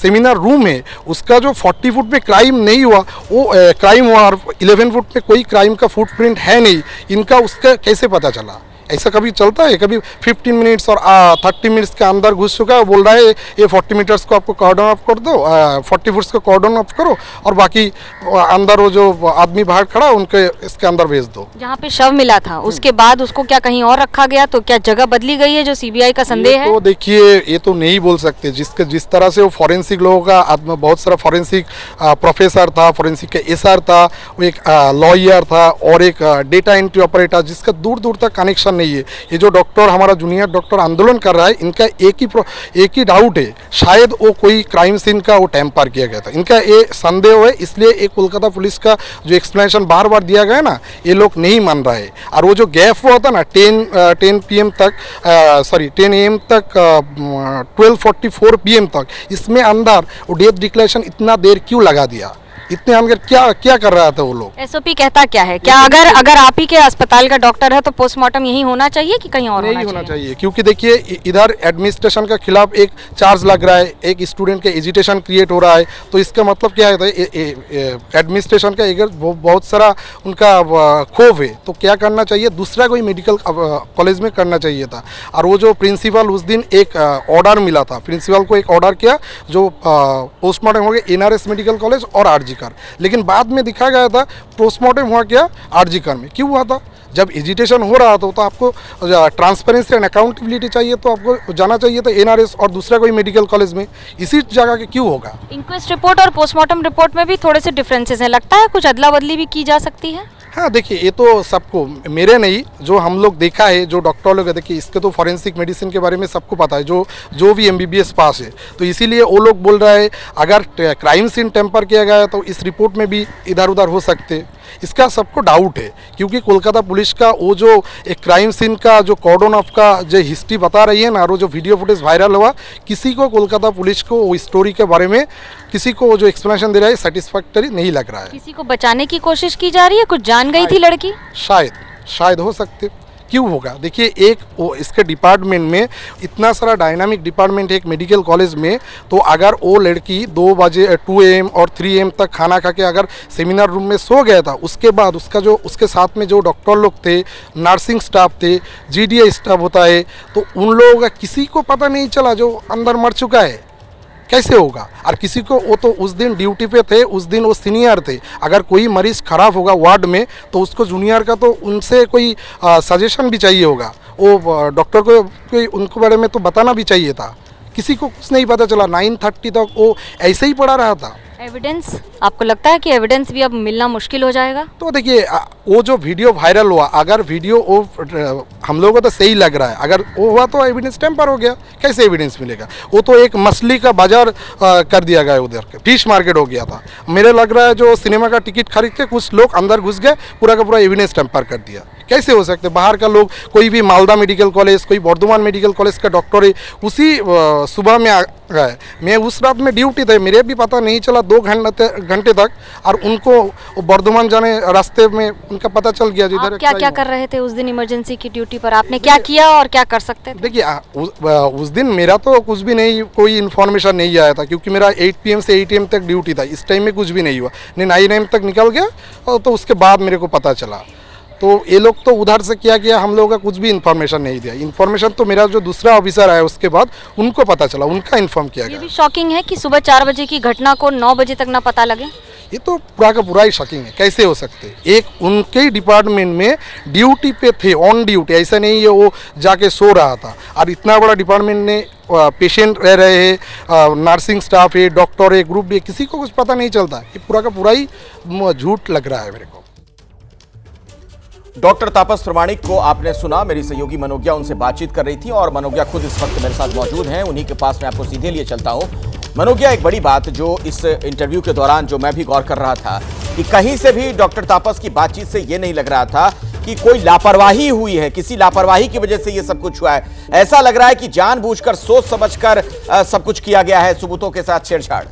सेमिनार रूम है उसका जो 40 फुट में क्राइम नहीं हुआ, वो क्राइम हुआ, और 11 फुट में कोई क्राइम का फुटप्रिंट है नहीं, इनका उसका कैसे पता चला? ऐसा कभी चलता है? कभी 15 मिनट्स और 30 मिनट्स के अंदर घुस चुका है, बोल रहा है ये 40 मीटर्स को आपको कॉर्डन ऑफ कर दो, 40 फुट्स को कॉर्डन ऑफ करो, और बाकी अंदर वो जो आदमी बाहर खड़ा उनके इसके अंदर भेज दो। जहाँ पे शव मिला था उसके बाद उसको क्या कहीं और रखा गया? तो क्या जगह बदली गई है जो सीबीआई का संदेह है? तो देखिए ये तो नहीं बोल सकते। जिस तरह से वो फॉरेंसिक लोगों का बहुत सारा फॉरेंसिक प्रोफेसर था, फॉरेंसिक का एसआर था, वो एक लॉयर था और एक डेटा एंट्री ऑपरेटर, जिसका दूर दूर तक कनेक्शन नहीं है। ये जो डॉक्टर हमारा जूनियर डॉक्टर आंदोलन कर रहा है, इनका एक ही डाउट है, शायद वो कोई क्राइम सीन का वो टैम्पर किया गया था। इनका ये संदेह है, इसलिए एक कोलकाता पुलिस का जो एक्सप्लेनेशन बार बार दिया गया ना, ये लोग नहीं मान रहा है। और वो जो गैप हुआ था ना 10 PM तक 10 AM तक 12:44 PM तक, इसमें अंदर वो डेथ डिक्लेरेशन इतना देर क्यों लगा दिया? इतने अंदर क्या कर रहा था वो लोग? एसओपी कहता क्या है? क्या अगर आप ही के अस्पताल का डॉक्टर है तो पोस्टमार्टम यही होना चाहिए कि कहीं और नहीं होना चाहिए? क्योंकि देखिए इधर एडमिनिस्ट्रेशन के खिलाफ एक चार्ज लग रहा है, एक स्टूडेंट के एजिटेशन क्रिएट हो रहा है। तो इसका मतलब क्या है? एडमिनिस्ट्रेशन का एक बहुत सारा उनका खौफ है। तो क्या करना चाहिए? दूसरा कोई मेडिकल कॉलेज में करना चाहिए था। और वो जो प्रिंसिपल उस दिन एक ऑर्डर मिला था, प्रिंसिपल को एक ऑर्डर किया जो पोस्टमार्टम हो गया NRS मेडिकल कॉलेज और आरजी। लेकिन बाद में दिखा गया था पोस्टमार्टम हुआ क्या आरजीकर में। क्यों हुआ था? जब एजिटेशन हो रहा था तो आपको ट्रांसपेरेंसी एंड अकाउंटेबिलिटी चाहिए, तो आपको जाना चाहिए था NRS और दूसरा कोई मेडिकल कॉलेज में। इसी जगह के क्यों होगा? इंक्वेस्ट रिपोर्ट और पोस्टमार्टम रिपोर्ट में भी थोड़े से डिफरेंसेस हैं, लगता है कुछ अदला बदली भी की जा सकती है। हाँ देखिए, ये तो सबको, मेरे नहीं, जो हम लोग देखा है, जो डॉक्टर लोग, देखिए इसके तो फॉरेंसिक मेडिसिन के बारे में सबको पता है, जो भी MBBS पास है। तो इसीलिए वो लोग बोल रहा है अगर क्राइम सीन टेम्पर किया गया तो इस रिपोर्ट में भी इधर उधर हो सकते। इसका सबको डाउट है, क्योंकि कोलकाता पुलिस का वो जो एक क्राइम सीन का जो कॉर्डन ऑफ का जो हिस्ट्री बता रही है ना, और जो वीडियो फुटेज वायरल हुआ, किसी को कोलकाता पुलिस को वो स्टोरी के बारे में किसी को जो एक्सप्लेनेशन दे रहा है सेटिस्फैक्टरी नहीं लग रहा है। किसी को बचाने की कोशिश की जा रही है? कुछ जान गई थी लड़की? शायद हो सकते। क्यों होगा? देखिए एक इसके डिपार्टमेंट में इतना सारा डायनामिक डिपार्टमेंट है एक मेडिकल कॉलेज में। तो अगर वो लड़की 2 बजे 2 AM और 3 AM तक खाना खा के अगर सेमिनार रूम में सो गया था, उसके बाद उसके साथ में जो डॉक्टर लोग थे, नर्सिंग स्टाफ थे, GDI स्टाफ होता है, तो उन लोगों का किसी को पता नहीं चला जो अंदर मर चुका है। कैसे होगा? और किसी को, वो तो उस दिन ड्यूटी पे थे, उस दिन वो सीनियर थे। अगर कोई मरीज खराब होगा वार्ड में तो उसको जूनियर का तो उनसे कोई सजेशन भी चाहिए होगा, वो डॉक्टर को कोई उनको बारे में तो बताना भी चाहिए था। किसी को कुछ नहीं पता चला। 9:30 तक वो ऐसे ही पड़ा रहा था। एविडेंस, आपको लगता है कि एविडेंस भी अब मिलना मुश्किल हो जाएगा? तो देखिए वो जो वीडियो वायरल हुआ, अगर वीडियो वो हम लोगों को तो सही लग रहा है, अगर वो हुआ तो एविडेंस टेम्पर हो गया, कैसे एविडेंस मिलेगा? वो तो एक मछली का बाजार कर दिया गया, उधर के फिश मार्केट हो गया था। मेरे लग रहा है जो सिनेमा का टिकट खरीद के कुछ लोग अंदर घुस गए, पूरा का पूरा एविडेंस टेम्पर कर दिया। कैसे हो सकते? बाहर का लोग, कोई भी मालदा मेडिकल कॉलेज, कोई वर्धमान मेडिकल कॉलेज का डॉक्टर है, उसी सुबह में आ गए। मैं उस रात में ड्यूटी थे, मेरे भी पता नहीं चला 2 घंटे तक, और उनको वर्धमान जाने रास्ते में उनका पता चल गया। आप क्या क्या कर रहे थे उस दिन इमरजेंसी की ड्यूटी पर? आपने क्या किया और क्या कर सकते थे? देखिए उस दिन मेरा तो कुछ भी नहीं, कोई इन्फॉर्मेशन नहीं आया था, क्योंकि मेरा 8 PM से 8 AM तक ड्यूटी था। इस टाइम में कुछ भी नहीं हुआ, नहीं 9 AM तक निकल गया, और तो उसके बाद मेरे को पता चला। तो ये लोग तो उधर से क्या किया, हम लोगों का कुछ भी इन्फॉर्मेशन नहीं दिया। इन्फॉर्मेशन तो मेरा जो दूसरा ऑफिसर आया उसके बाद उनको पता चला, उनका इन्फॉर्म किया गया। ये भी शॉकिंग है कि सुबह 4 बजे की घटना को 9 बजे तक ना पता लगे। ये तो पूरा का पूरा ही शॉकिंग है। कैसे हो सकते? एक उनके डिपार्टमेंट में ड्यूटी पे थे, ऑन ड्यूटी, ऐसा नहीं है वो जाके सो रहा था। और इतना बड़ा डिपार्टमेंट ने पेशेंट रह रहे हैं, नर्सिंग स्टाफ है, डॉक्टर है, ग्रुप भी, किसी को कुछ पता नहीं चलता। ये पूरा का पूरा ही झूठ लग रहा है मेरे को। डॉक्टर तापस प्रमाणिक को आपने सुना, मेरी सहयोगी मनोज्ञा उनसे बातचीत कर रही थी, और मनोज्ञा खुद इस वक्त मेरे साथ मौजूद हैं। उन्हीं के पास मैं आपको सीधे लिए चलता हूं। मनोज्ञा, एक बड़ी बात जो इस इंटरव्यू के दौरान जो मैं भी गौर कर रहा था कि कहीं से भी डॉक्टर तापस की बातचीत से ये नहीं लग रहा था कि कोई लापरवाही हुई है, किसी लापरवाही की वजह से ये सब कुछ हुआ है। ऐसा लग रहा है कि जानबूझकर, सोच समझकर सब कुछ किया गया है, सबूतों के साथ छेड़छाड़।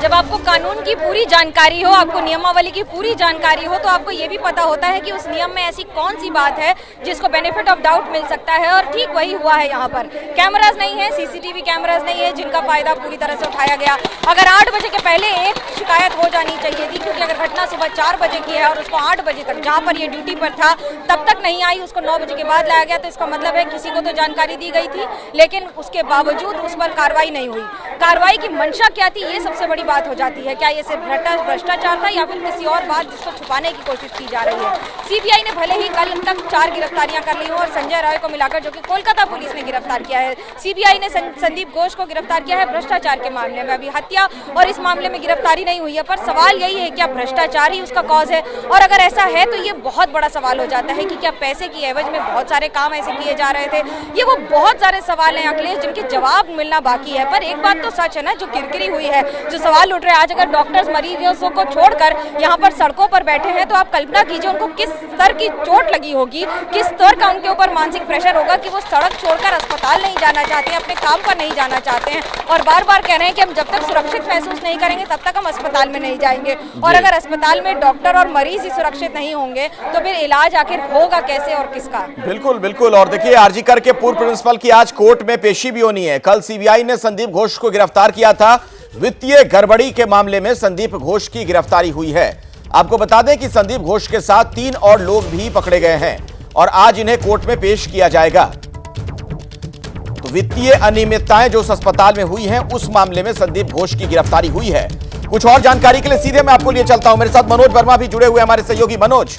जब आपको कानून की पूरी जानकारी हो, आपको नियमावली की पूरी जानकारी हो, तो आपको ये भी पता होता है कि उस नियम में ऐसी कौन सी बात है जिसको बेनिफिट ऑफ डाउट मिल सकता है, और ठीक वही हुआ है। यहाँ पर कैमराज नहीं है, CCTV कैमराज नहीं है जिनका फायदा पूरी तरह से उठाया गया। अगर 8 बजे के पहले एक शिकायत हो जानी चाहिए थी, क्योंकि अगर घटना सुबह 4 बजे की है और उसको 8 बजे तक, जहाँ पर ये ड्यूटी पर था, तब तक नहीं आई, उसको 9 बजे के बाद लाया गया, तो इसका मतलब है किसी को तो जानकारी दी गई थी, लेकिन उसके बावजूद उस पर कार्रवाई नहीं हुई। कार्रवाई की मंशा क्या थी, ये सबसे बड़ी बात हो जाती है। क्या ये सिर्फ भ्रष्टाचार था या फिर किसी और बात जिसको छुपाने की कोशिश की जा रही है? CBI ने भले ही कल तक 4 गिरफ्तारियां कर ली हो, और संजय राय को मिलाकर, जो कि कोलकाता पुलिस ने गिरफ्तार किया है, CBI ने संदीप घोष को गिरफ्तार किया है भ्रष्टाचार के मामले में। अभी हत्या और इस मामले में गिरफ्तारी नहीं हुई है, पर सवाल यही है, क्या भ्रष्टाचार ही उसका कॉज है? और अगर ऐसा है तो ये बहुत बड़ा सवाल हो जाता है कि क्या पैसे की एवज में बहुत सारे काम ऐसे किए जा रहे थे? ये वो बहुत सारे सवाल हैं अखिलेश, जिनके जवाब मिलना बाकी है। पर एक बात तो सच है ना, जो किरकिरी हुई है, जो सवाल उठ रहे हैं, आज अगर डॉक्टर्स मरीजों को छोड़कर यहाँ पर सड़कों पर बैठे हैं, तो आप कल्पना कीजिए उनको किस स्तर की चोट लगी होगी, किस स्तर का उनके ऊपर मानसिक प्रेशर होगा कि वो सड़क छोड़कर अस्पताल नहीं जाना चाहते हैं, अपने काम पर नहीं जाना चाहते हैं, और बार बार कह रहे हैं कि हम जब तक सुरक्षित महसूस नहीं करेंगे तब तक हम अस्पताल में नहीं जाएंगे। और अगर अस्पताल में डॉक्टर और मरीज ही सुरक्षित नहीं होंगे तो फिर इलाज आखिर होगा कैसे और किसका? बिल्कुल बिल्कुल। और देखिए, आरजी कर के पूर्व प्रिंसिपल की आज कोर्ट में पेशी भी होनी है। कल CBI ने संदीप घोष को गिरफ्तार किया था। वित्तीय गड़बड़ी के मामले में संदीप घोष की गिरफ्तारी हुई है। आपको बता दें कि संदीप घोष के साथ 3 और लोग भी पकड़े गए हैं, और आज इन्हें कोर्ट में पेश किया जाएगा। तो वित्तीय अनियमितताएं जो उस अस्पताल में हुई हैं, उस मामले में संदीप घोष की गिरफ्तारी हुई है। कुछ और जानकारी के लिए सीधे मैं आपको लिए चलता हूं। मेरे साथ मनोज वर्मा भी जुड़े हुए, हमारे सहयोगी। मनोज,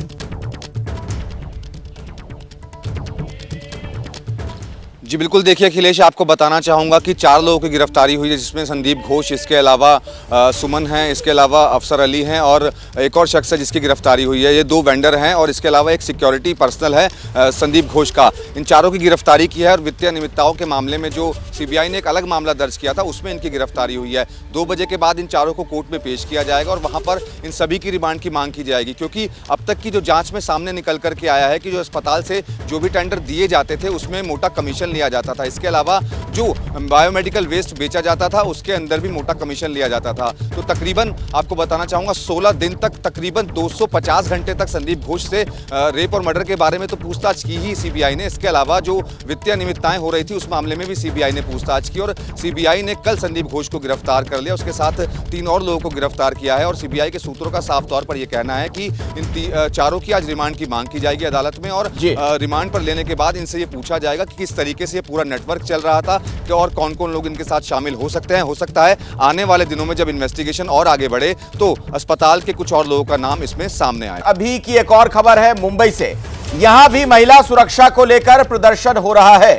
जी बिल्कुल, देखिए अखिलेश, आपको बताना चाहूँगा कि 4 लोगों की गिरफ्तारी हुई है, जिसमें संदीप घोष, इसके अलावा सुमन हैं, इसके अलावा अफसर अली हैं, और एक और शख्स है जिसकी गिरफ्तारी हुई है। ये 2 वेंडर हैं, और इसके अलावा एक सिक्योरिटी पर्सनल है संदीप घोष का। इन चारों की गिरफ्तारी की है, और वित्तीय अनियमितताओं के मामले में जो CBI ने एक अलग मामला दर्ज किया था, उसमें इनकी गिरफ्तारी हुई है। 2 बजे के बाद इन चारों को कोर्ट में पेश किया जाएगा, और वहाँ पर इन सभी की रिमांड की मांग की जाएगी, क्योंकि अब तक की जो जाँच में सामने निकल करके आया है कि जो अस्पताल से जो भी टेंडर दिए जाते थे उसमें मोटा कमीशन लिया जाता था। इसके अलावा जो बायोमेडिकल वेस्ट बेचा जाता था उसके अंदर भी मोटा कमीशन लिया जाता था। तो तकरीबन आपको बताना चाहूँगा 16 दिन तक, तकरीबन 250 घंटे तक संदीप घोष से रेप और मर्डर के बारे में तो पूछताछ की ही CBI ने। इसके अलावा जो वित्तीय अनियमितताएं हो रही थी उस मामले में भी CBI ने पूछताछ की, और CBI ने कल संदीप घोष को गिरफ्तार कर लिया। उसके साथ 3 और लोगों को गिरफ्तार किया है, और CBI के सूत्रों का साफ तौर पर यह कहना है कि इन चारों की आज रिमांड की मांग की जाएगी अदालत में, और रिमांड पर लेने के बाद इनसे ये पूछा जाएगा कि किस तरीके से ये पूरा नेटवर्क चल रहा था, कि और कौन कौन लोग इनके साथ शामिल हो सकते हैं। हो सकता है आने वाले दिनों में जब इन्वेस्टिगेशन और आगे बढ़े तो अस्पताल के कुछ और लोगों का नाम इसमें सामने आए। अभी की एक और खबर है मुंबई से। यहां भी महिला सुरक्षा को लेकर प्रदर्शन हो रहा है।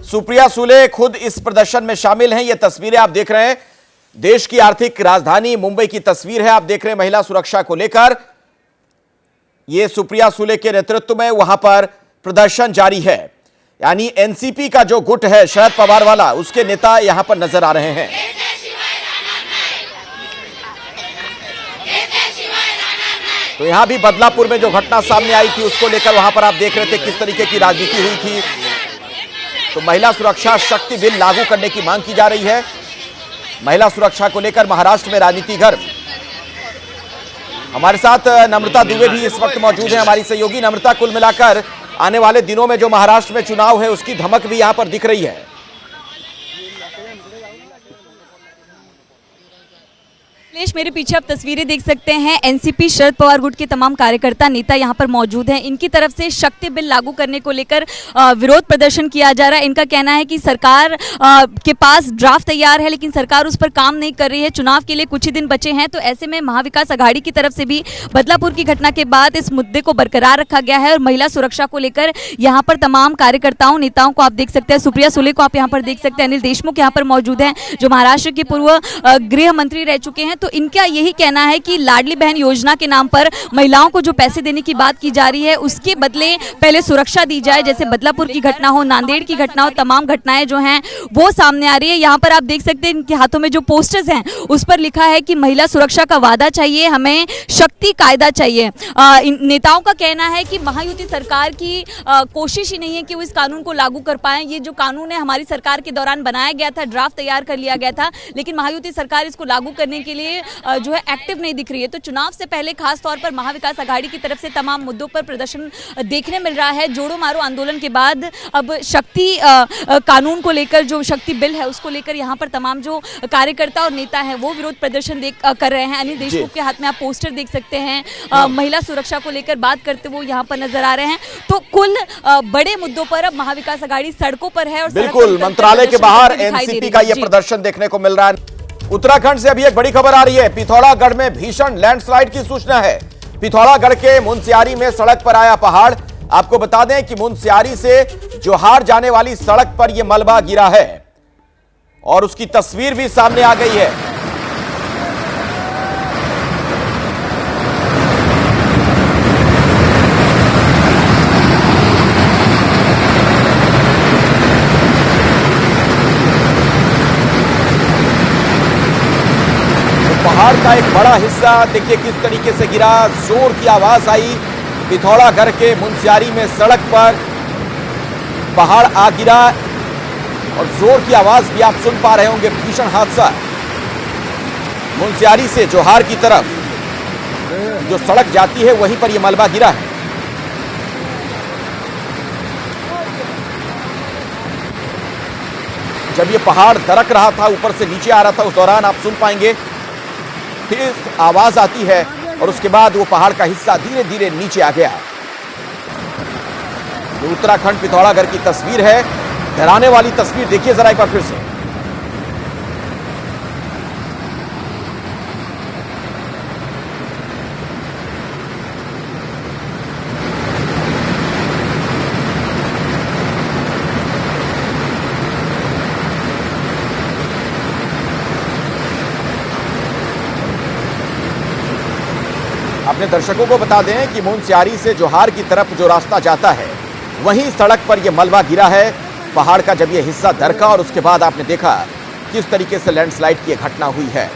सुप्रिया सुले खुद इस प्रदर्शन में शामिल हैं। ये तस्वीरें आप देख रहे हैं, देश की आर्थिक राजधानी मुंबई की तस्वीर है। आप देख रहे हैं महिला सुरक्षा को लेकर ये सुप्रिया सुले के नेतृत्व में वहां पर प्रदर्शन जारी है। यानी एनसीपी का जो गुट है शरद पवार वाला, उसके नेता यहां पर नजर आ रहे हैं। तो यहां भी बदलापुर में जो घटना सामने आई थी उसको लेकर वहां पर आप देख रहे थे किस तरीके की राजनीति हुई थी। तो महिला सुरक्षा शक्ति बिल लागू करने की मांग की जा रही है। महिला सुरक्षा को लेकर महाराष्ट्र में राजनीति गर्म। हमारे साथ नम्रता दुबे भी इस वक्त मौजूद है, हमारी सहयोगी। नम्रता, कुल मिलाकर आने वाले दिनों में जो महाराष्ट्र में चुनाव है उसकी धमक भी यहां पर दिख रही है। मेरे पीछे आप तस्वीरें देख सकते हैं। एनसीपी शरद पवार गुट के तमाम कार्यकर्ता नेता यहां पर मौजूद हैं। इनकी तरफ से शक्ति बिल लागू करने को लेकर विरोध प्रदर्शन किया जा रहा है। इनका कहना है कि सरकार के पास ड्राफ्ट तैयार है लेकिन सरकार उस पर काम नहीं कर रही है। चुनाव के लिए कुछ ही दिन बचे हैं, तो ऐसे में महाविकास आघाड़ी की तरफ से भी बदलापुर की घटना के बाद इस मुद्दे को बरकरार रखा गया है और महिला सुरक्षा को लेकर यहाँ पर तमाम कार्यकर्ताओं नेताओं को आप देख सकते हैं। सुप्रिया सुले को आप यहाँ पर देख सकते हैं। अनिल देशमुख यहाँ पर मौजूद हैं जो महाराष्ट्र के पूर्व गृह मंत्री रह चुके हैं। तो इनका यही कहना है कि लाडली बहन योजना के नाम पर महिलाओं को जो पैसे देने की बात की जा रही है उसके बदले पहले सुरक्षा दी जाए। जैसे बदलापुर की घटना हो, नांदेड़ की घटना हो, तमाम घटनाएं जो हैं वो सामने आ रही है। यहाँ पर आप देख सकते हैं इनके हाथों में जो पोस्टर्स हैं उस पर लिखा है कि महिला सुरक्षा का वादा चाहिए, हमें शक्ति कायदा चाहिए। इन नेताओं का कहना है कि महायुति सरकार की कोशिश ही नहीं है कि वो इस कानून को लागू कर पाए। ये जो कानून है हमारी सरकार के दौरान बनाया गया था, ड्राफ्ट तैयार कर लिया गया था, लेकिन महायुति सरकार इसको लागू करने के लिए जो है एक्टिव नहीं दिख रही है। तो चुनाव से पहले खास तौर पर महाविकास आघाड़ी की तरफ से तमाम मुद्दों पर प्रदर्शन देखने मिल रहा है। जोड़ो मारो आंदोलन के बाद अब शक्ति कानून को लेकर, जो शक्ति बिल है उसको लेकर यहाँ पर तमाम जो कार्यकर्ता और नेता हैं वो विरोध प्रदर्शन कर रहे हैं। अनिल देशमुख के हाथ में आप पोस्टर देख सकते हैं। महिला सुरक्षा को लेकर बात करते हुए यहाँ पर नजर आ रहे हैं। तो कुल बड़े मुद्दों पर अब महाविकास आघाड़ी सड़कों पर है और बिल्कुल मंत्रालय के बाहर एनसीपी का यह प्रदर्शन देखने को मिल रहा है। उत्तराखंड से अभी एक बड़ी खबर आ रही है। पिथौरागढ़ में भीषण लैंडस्लाइड की सूचना है। पिथौरागढ़ के मुनस्यारी में सड़क पर आया पहाड़। आपको बता दें कि मुनस्यारी से जोहार जाने वाली सड़क पर यह मलबा गिरा है और उसकी तस्वीर भी सामने आ गई है। पहाड़ का एक बड़ा हिस्सा देखिए किस तरीके से गिरा, जोर की आवाज आई। पिथौरागढ़ के मुनस्यारी में सड़क पर पहाड़ आ गिरा और जोर की आवाज भी आप सुन पा रहे होंगे। भीषण हादसा मुनस्यारी से जोहार की तरफ जो सड़क जाती है वहीं पर यह मलबा गिरा है। जब यह पहाड़ दरक रहा था, ऊपर से नीचे आ रहा था, उस दौरान आप सुन पाएंगे तेज आवाज आती है और उसके बाद वो पहाड़ का हिस्सा धीरे धीरे नीचे आ गया। ये उत्तराखंड पिथौरागढ़ की तस्वीर है। डराने वाली तस्वीर देखिए जरा एक बार फिर से। अपने दर्शकों को बता दें कि मुनस्यारी से जोहार की तरफ जो रास्ता जाता है वहीं सड़क पर यह मलबा गिरा है पहाड़ का। जब यह हिस्सा दरका और उसके बाद आपने देखा किस तरीके से लैंडस्लाइड की घटना हुई है।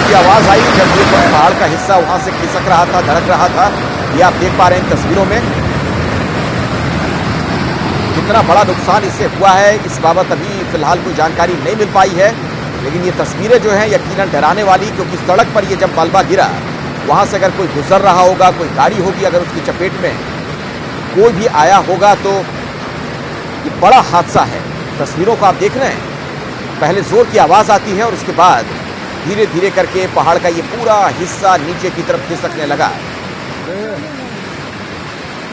की आवाज आई जब ये पहाड़ का हिस्सा वहां से खिसक रहा था, धड़क रहा था। ये आप देख पा रहे हैं तस्वीरों में। कितना बड़ा नुकसान इससे हुआ है इस बाबत अभी फिलहाल कोई जानकारी नहीं मिल पाई है, लेकिन ये तस्वीरें जो हैं यकीनन डराने वाली, क्योंकि सड़क पर ये जब मलबा गिरा वहां से अगर कोई गुजर रहा होगा, कोई गाड़ी होगी, अगर उसकी चपेट में कोई भी आया होगा तो ये बड़ा हादसा है। तस्वीरों को आप देख रहे हैं। पहले जोर की आवाज आती है और उसके बाद धीरे धीरे करके पहाड़ का ये पूरा हिस्सा नीचे की तरफ खिसकने लगा।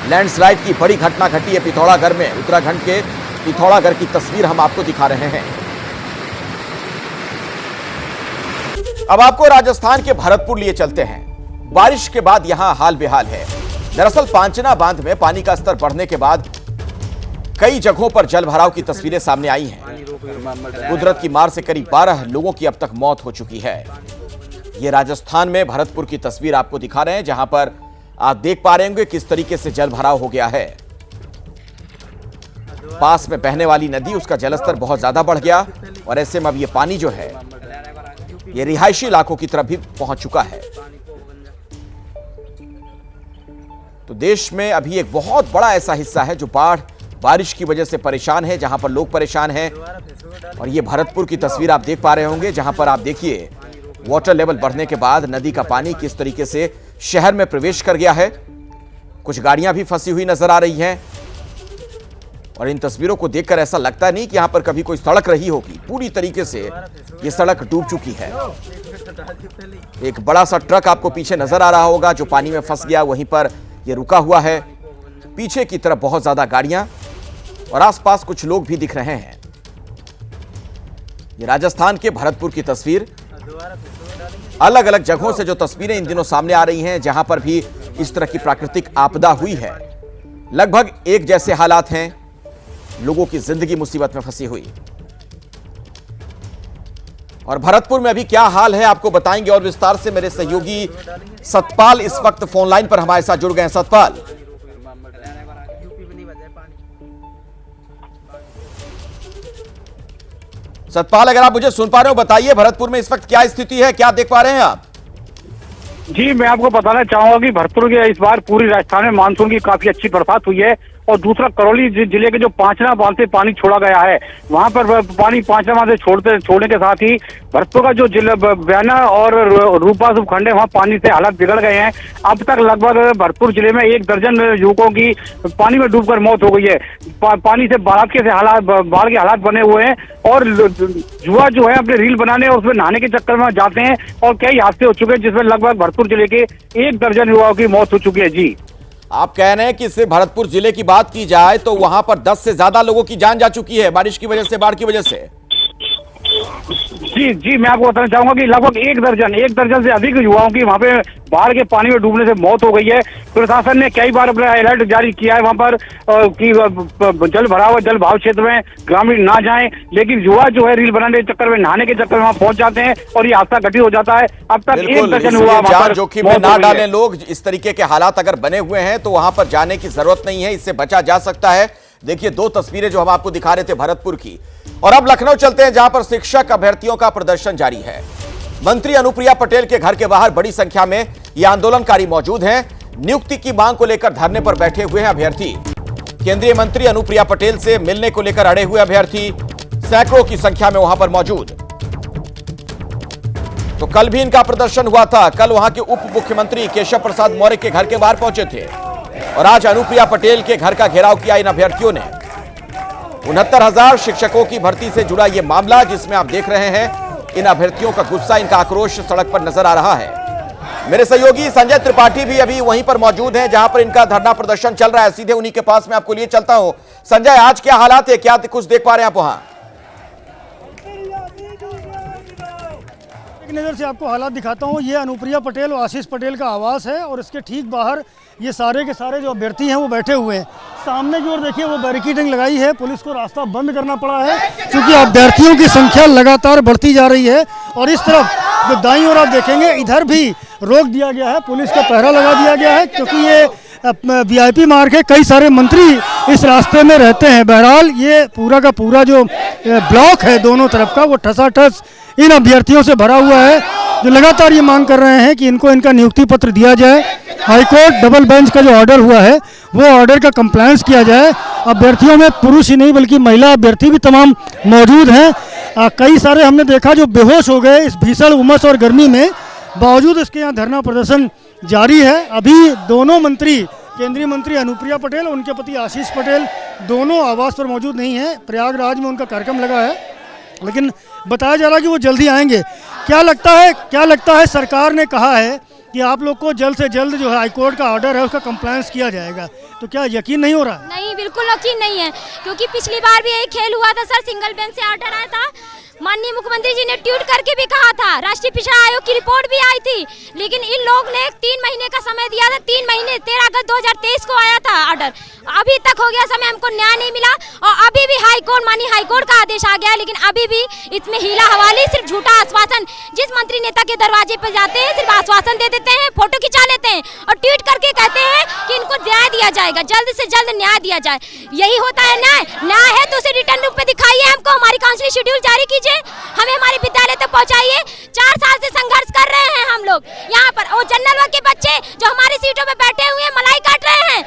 लैंडस्लाइड की बड़ी घटना घटी है पिथौरागढ़ में, उत्तराखंड के पिथौरागढ़ की तस्वीर हम आपको दिखा रहे हैं। अब आपको राजस्थान के भरतपुर लिए चलते हैं। बारिश के बाद यहां हाल बेहाल है। दरअसल पांचना बांध में पानी का स्तर बढ़ने के बाद कई जगहों पर जल भराव की तस्वीरें सामने आई हैं। कुदरत की मार से करीब 12 लोगों की अब तक मौत हो चुकी है। यह राजस्थान में भरतपुर की तस्वीर आपको दिखा रहे हैं, जहां पर आप देख पा रहे होंगे किस तरीके से जल भराव हो गया है। पास में बहने वाली नदी, उसका जलस्तर बहुत ज्यादा बढ़ गया और ऐसे में अब यह पानी जो है ये रिहायशी इलाकों की तरफ भी पहुंच चुका है। तो देश में अभी एक बहुत बड़ा ऐसा हिस्सा है जो बारिश की वजह से परेशान है, जहां पर लोग परेशान हैं। और ये भरतपुर की तस्वीर आप देख पा रहे होंगे, जहां पर आप देखिए वाटर लेवल बढ़ने के बाद नदी का पानी किस तरीके से शहर में प्रवेश कर गया है। कुछ गाड़ियां भी फंसी हुई नजर आ रही हैं और इन तस्वीरों को देखकर ऐसा लगता नहीं कि यहां पर कभी कोई सड़क रही होगी। पूरी तरीके से ये सड़क डूब चुकी है। एक बड़ा सा ट्रक आपको पीछे नजर आ रहा होगा जो पानी में फंस गया, वहीं पर ये रुका हुआ है। पीछे की तरफ बहुत ज्यादा गाड़ियां और आसपास कुछ लोग भी दिख रहे हैं। ये राजस्थान के भरतपुर की तस्वीर। अलग अलग जगहों से जो तस्वीरें इन दिनों सामने आ रही हैं, जहां पर भी इस तरह की प्राकृतिक आपदा हुई है, लगभग एक जैसे हालात हैं। लोगों की जिंदगी मुसीबत में फंसी हुई। और भरतपुर में अभी क्या हाल है आपको बताएंगे और विस्तार से मेरे सहयोगी सतपाल इस वक्त फोन लाइन पर हमारे साथ जुड़ गए हैं। सतपाल, अगर आप मुझे सुन पा रहे हो बताइए, भरतपुर में इस वक्त क्या स्थिति है, क्या देख पा रहे हैं आप? जी, मैं आपको बताना चाहूंगा कि भरतपुर के इस बार पूरी राजस्थान में मानसून की काफी अच्छी बरसात हुई है। और दूसरा, करौली जिले के जो पांचना बांध से पानी छोड़ा गया है, वहां पर पानी पांचना बांध से छोड़ने के साथ ही भरतपुर का जो जिला बयाना और रूपा उपखंड है, वहाँ पानी से हालात बिगड़ गए हैं। अब तक लगभग भरतपुर जिले में 1 दर्जन युवकों की पानी में डूबकर मौत हो गई है। पानी से बाढ़ के हालात बने हुए हैं और युवा जो है अपने रील बनाने और उसमें नहाने के चक्कर में जाते हैं और कई हादसे हो चुके हैं, जिसमें लगभग भरतपुर जिले के 1 दर्जन युवाओं की मौत हो चुकी है। जी, आप कह रहे हैं कि सिर्फ भरतपुर जिले की बात की जाए तो वहां पर 10 से ज्यादा लोगों की जान जा चुकी है बारिश की वजह से, बाढ़ की वजह से। जी, मैं आपको बताना चाहूंगा कि लगभग 1 दर्जन से अधिक युवाओं की वहां पे बाढ़ के पानी में डूबने से मौत हो गई है। प्रशासन ने कई बार अपना अलर्ट जारी किया है वहां पर कि जल भाव क्षेत्र में ग्रामीण ना जाएं, लेकिन युवा जो है रील बनाने के चक्कर में, नहाने के चक्कर में वहां पहुंच जाते हैं और ये हादसा घटित हो जाता है। अब तक 1 दर्जन हुआ जान जोखिम में ना डालें लोग। इस तरीके के हालात अगर बने हुए हैं तो वहां पर जाने की जरूरत नहीं है, इससे बचा जा सकता है। देखिए 2 तस्वीरें जो हम आपको दिखा रहे थे भरतपुर की। और अब लखनऊ चलते हैं, जहां पर शिक्षक अभ्यर्थियों का प्रदर्शन जारी है। मंत्री अनुप्रिया पटेल के घर के बाहर बड़ी संख्या में ये आंदोलनकारी मौजूद हैं। नियुक्ति की मांग को लेकर धरने पर बैठे हुए हैं अभ्यर्थी। केंद्रीय मंत्री अनुप्रिया पटेल से मिलने को लेकर अड़े हुए अभ्यर्थी सैकड़ों की संख्या में वहां पर मौजूद। तो कल भी इनका प्रदर्शन हुआ था। कल वहां के उप मुख्यमंत्री केशव प्रसाद मौर्य के घर के बाहर पहुंचे थे और आज अनुप्रिया पटेल के घर का घेराव किया इन अभ्यर्थियों ने। 69,000 शिक्षकों की भर्ती से जुड़ा यह मामला, जिसमें आप देख रहे हैं इन अभ्यर्थियों का गुस्सा, इनका आक्रोश सड़क पर नजर आ रहा है। मेरे सहयोगी संजय त्रिपाठी भी अभी वहीं पर मौजूद हैं जहां पर इनका धरना प्रदर्शन चल रहा है। सीधे उन्हीं के पास में आपको लिए चलता हूं। संजय, आज क्या हालात है, क्या कुछ देख पा रहे हैं आप वहां? एक नज़र से आपको हालात दिखाता हूँ। ये अनुप्रिया पटेल और आशीष पटेल का आवास है और इसके ठीक बाहर ये सारे के सारे जो अभ्यर्थी हैं वो बैठे हुए हैं। सामने की ओर देखिए वो बैरिकेडिंग लगाई है, पुलिस को रास्ता बंद करना पड़ा है क्योंकि अभ्यर्थियों की संख्या लगातार बढ़ती जा रही है। और इस तरफ जो दाईं ओर आप देखेंगे, इधर भी रोक दिया गया है, पुलिस का पहरा लगा दिया गया है क्योंकि ये VIP मार्ग है, कई सारे मंत्री इस रास्ते में रहते हैं। बहरहाल ये पूरा का पूरा जो ब्लॉक है दोनों तरफ का, वो ठसाठस इन अभ्यर्थियों से भरा हुआ है जो लगातार ये मांग कर रहे हैं कि इनको इनका नियुक्ति पत्र दिया जाए। हाईकोर्ट डबल बेंच का जो ऑर्डर हुआ है वो ऑर्डर का कंप्लायंस किया जाए। अभ्यर्थियों में पुरुष ही नहीं बल्कि महिला अभ्यर्थी भी तमाम मौजूद हैं। कई सारे हमने देखा जो बेहोश हो गए इस भीषण उमस और गर्मी में, बावजूद इसके यहाँ धरना प्रदर्शन जारी है। अभी दोनों मंत्री, केंद्रीय मंत्री अनुप्रिया पटेल और उनके पति आशीष पटेल, दोनों आवास पर मौजूद नहीं हैं। प्रयागराज में उनका कार्यक्रम लगा है, लेकिन बताया जा रहा है कि वो जल्दी आएंगे। क्या लगता है सरकार ने कहा है कि आप लोग को जल्द से जल्द जो है हाईकोर्ट का ऑर्डर है उसका कंप्लायंस किया जाएगा, तो क्या यकीन नहीं हो रहा है? नहीं, बिल्कुल यकीन नहीं है, क्योंकि पिछली बार भी यही खेल हुआ था सर। सिंगल बेंच से ऑर्डर आया था, माननीय मुख्यमंत्री जी ने ट्वीट करके भी कहा था, राष्ट्रीय पिछड़ा आयोग की रिपोर्ट भी आई थी, लेकिन इन लोग ने 3 महीने का समय दिया था। 3 महीने 13 अगस्त 2023 को आया था ऑर्डर, अभी तक हो गया समय, हमको न्याय नहीं मिला। और अभी भी माननीय हाईकोर्ट का आदेश आ गया है, लेकिन अभी भी इसमें हीला हवाली, सिर्फ झूठा आश्वासन। जिस मंत्री नेता के दरवाजे पर जाते हैं सिर्फ आश्वासन दे देते हैं, फोटो खिंचा लेते हैं और ट्वीट करके कहते हैं कि इनको न्याय दिया जाएगा, जल्द से जल्द न्याय दिया जाए। यही होता है न्याय? न्याय है तो उसे रिटर्न रूप में दिखाइए हमको, हमारी काउंसिलिंग शेड्यूल जारी कीजिए, हमें हमारे विद्यालय तक पहुंचाइए। 4 साल से संघर्ष कर रहे हैं हम लोग यहाँ पर। वो जनरल वर्ग के बच्चे जो हमारी सीटों पे बैठे हुए हैं, मलाई काट रहे हैं,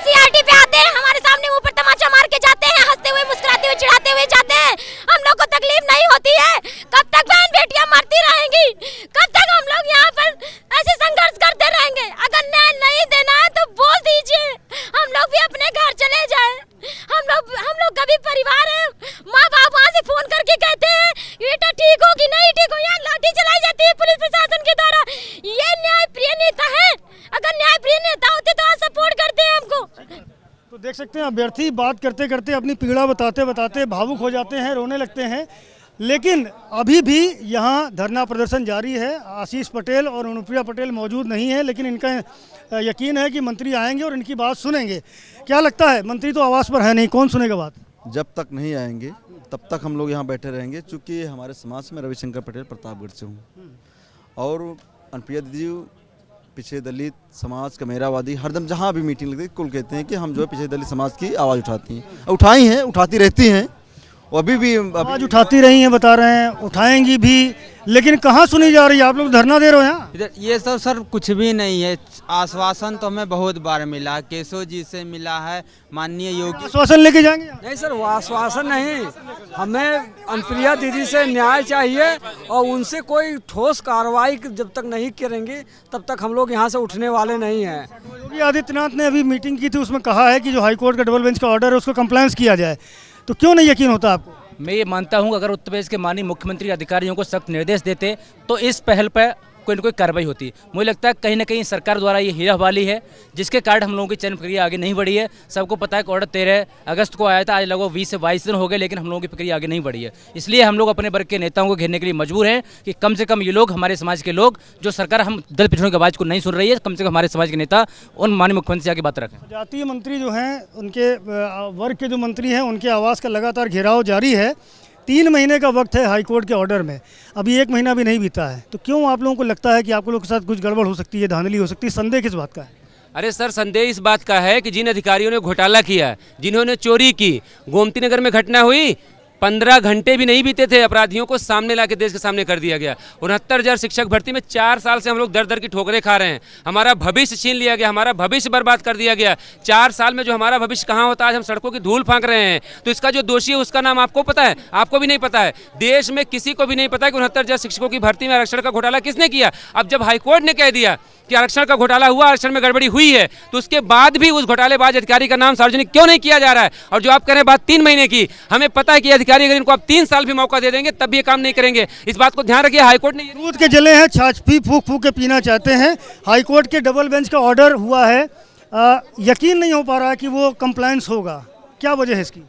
सीआरटी पे आते हैं, हमारे सामने मुंह पर तमाचा मार के जाते हैं, हंसते हुए, मुस्कुराते हुए, चिढ़ाते हुए जाते हैं। हम लोग को तकलीफ नहीं होती है? कब तक बहन बेटियां मरती रहेंगी? कब तक हम लोग यहाँ पर ऐसे संघर्ष करते रहेंगे? अगर न्याय नहीं देना है तो बोल दीजिए, हम लोग भी अपने घर चले जाए। हम लोग का भी परिवार है, माँ बाप वहाँ से फोन करके कहते हैं बेटा ठीक हो कि नहीं ठीक हो, यहाँ लाठी चलाई जाती है पुलिस प्रशासन के द्वारा। ये न्याय प्रिय नेता है? अगर न्याय प्रिय नेता होते तो आज सपोर्ट करते हैं हमको। तो देख सकते हैं अभ्यर्थी बात करते करते अपनी पीड़ा बताते बताते भावुक हो जाते हैं, रोने लगते हैं, लेकिन अभी भी यहाँ धरना प्रदर्शन जारी है। आशीष पटेल और अनुप्रिया पटेल मौजूद नहीं है, लेकिन इनका यकीन है कि मंत्री आएंगे और इनकी बात सुनेंगे। क्या लगता है, मंत्री तो आवास पर है नहीं, कौन सुनेगा बात? जब तक नहीं आएंगे तब तक हम लोग यहाँ बैठे रहेंगे, चूँकि हमारे समाज में रविशंकर पटेल प्रतापगढ़ से हूँ और अनुप्रिया दीदी पिछड़े दलित समाज का मेरावादी, हरदम जहाँ भी मीटिंग लगती है कुल कहते हैं कि हम जो है पिछड़े दलित समाज की आवाज़ उठाती हैं, उठाई हैं, उठाती रहती हैं, अभी भी आवाज उठाती रही हैं, बता रहे हैं, उठाएंगी भी, लेकिन कहाँ सुनी जा रही है? आप लोग धरना दे रहे हो यहाँ? इधर ये सब सर कुछ भी नहीं है। आश्वासन तो हमें बहुत बार मिला, केशव जी से मिला है, माननीय योगी। आश्वासन लेके जाएंगे? नहीं सर, वो आश्वासन नहीं, हमें अनुप्रिया दीदी से न्याय चाहिए और उनसे कोई ठोस कार्रवाई जब तक नहीं करेंगे तब तक हम लोग यहाँ से उठने वाले नहीं हैं। योगी आदित्यनाथ ने अभी मीटिंग की थी, उसमें कहा है कि जो हाईकोर्ट का डबल बेंच का ऑर्डर है उसको कंप्लायंस किया जाए, तो क्यों नहीं यकीन होता आपको? मैं ये मानता हूं अगर उत्तर प्रदेश के माननीय मुख्यमंत्री अधिकारियों को सख्त निर्देश देते तो इस पहल पर कोई न कोई कार्रवाई होती। मुझे लगता है कहीं ना कहीं सरकार द्वारा ये हीरा हवाली है, जिसके कारण हम लोगों की चयन प्रक्रिया आगे नहीं बढ़ी है। सबको पता है कि ऑर्डर 13 अगस्त को आया था, आज लगभग 20 से 22 दिन हो गए, लेकिन हम लोगों की प्रक्रिया आगे नहीं बढ़ी है। इसलिए हम लोग अपने वर्ग के नेताओं को घेरने के लिए मजबूर हैं कि कम से कम ये लोग, हमारे समाज के लोग, जो सरकार हम दलित पिछड़ों की आवाज़ को नहीं सुन रही है, कम से कम हमारे समाज के नेता उन माननीय मुख्यमंत्री से आगे बात रखें। जातीय मंत्री जो हैं, उनके वर्ग के जो मंत्री हैं, उनके आवास का लगातार घेराव जारी है। 3 महीने का वक्त है हाईकोर्ट के ऑर्डर में, अभी 1 महीना भी नहीं बीता है, तो क्यों आप लोगों को लगता है कि आप लोगों के साथ कुछ गड़बड़ हो सकती है, धांधली हो सकती है? संदेह किस बात का है? अरे सर, संदेह इस बात का है कि जिन अधिकारियों ने घोटाला किया, जिन्होंने चोरी की, गोमती नगर में घटना हुई, 15 घंटे भी नहीं बीते थे, अपराधियों को सामने लाके देश के सामने कर दिया गया। 69,000 शिक्षक भर्ती में 4 साल से हम लोग दर दर की ठोकरें खा रहे हैं, हमारा भविष्य छीन लिया गया, हमारा भविष्य बर्बाद कर दिया गया। 4 साल में जो हमारा भविष्य कहाँ होता, आज हम सड़कों की धूल फांक रहे हैं। तो इसका जो दोषी है उसका नाम आपको पता है? आपको भी नहीं पता है। देश में किसी को भी नहीं पता है कि 69,000 शिक्षकों की भर्ती में आरक्षण का घोटाला किसने किया। अब जब हाईकोर्ट ने कह दिया कि आरक्षण का घोटाला हुआ, आरक्षण में गड़बड़ी हुई है, तो उसके बाद भी उस घोटालेबाज अधिकारी का नाम सार्वजनिक क्यों नहीं किया जा रहा है? और जो आप कह रहे हैं बात 3 महीने की, हमें पता है कि अधिकारी अगर इनको आप 3 साल भी मौका दे देंगे तब भी ये काम नहीं करेंगे। इस बात को ध्यान रखिए। हाईकोर्ट ने दूध के जले हैं, छाछ भी फूक फूक के पीना चाहते हैं। हाईकोर्ट के डबल बेंच का ऑर्डर हुआ है, यकीन नहीं हो पा रहा है कि वो कंप्लायंस होगा, क्या वजह है इसकी?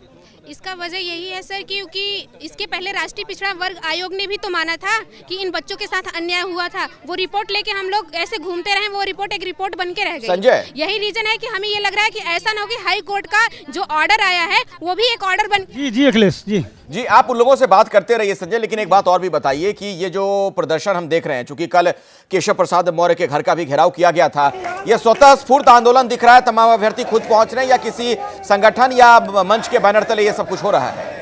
इसका वजह यही है सर, क्योंकि इसके पहले राष्ट्रीय पिछड़ा वर्ग आयोग ने भी तो माना था कि इन बच्चों के साथ अन्याय हुआ था। वो रिपोर्ट लेके हम लोग ऐसे घूमते रहे, वो रिपोर्ट एक रिपोर्ट बन के रह गई। संजय, यही रीजन है कि हमें ये लग रहा है कि ऐसा ना हो कि हाई कोर्ट का जो ऑर्डर आया है वो भी एक ऑर्डर बन। जी अखिलेश जी, आप उन लोगों से बात करते रहिए संजय, लेकिन एक बात और भी बताइए कि ये जो प्रदर्शन हम देख रहे हैं, चूंकि कल केशव प्रसाद मौर्य के घर का भी घेराव किया गया था, ये स्वतः स्फूर्त आंदोलन दिख रहा है? तमाम अभ्यर्थी खुद पहुंच रहे हैं या किसी संगठन या मंच के बैनर तले ये सब कुछ हो रहा है?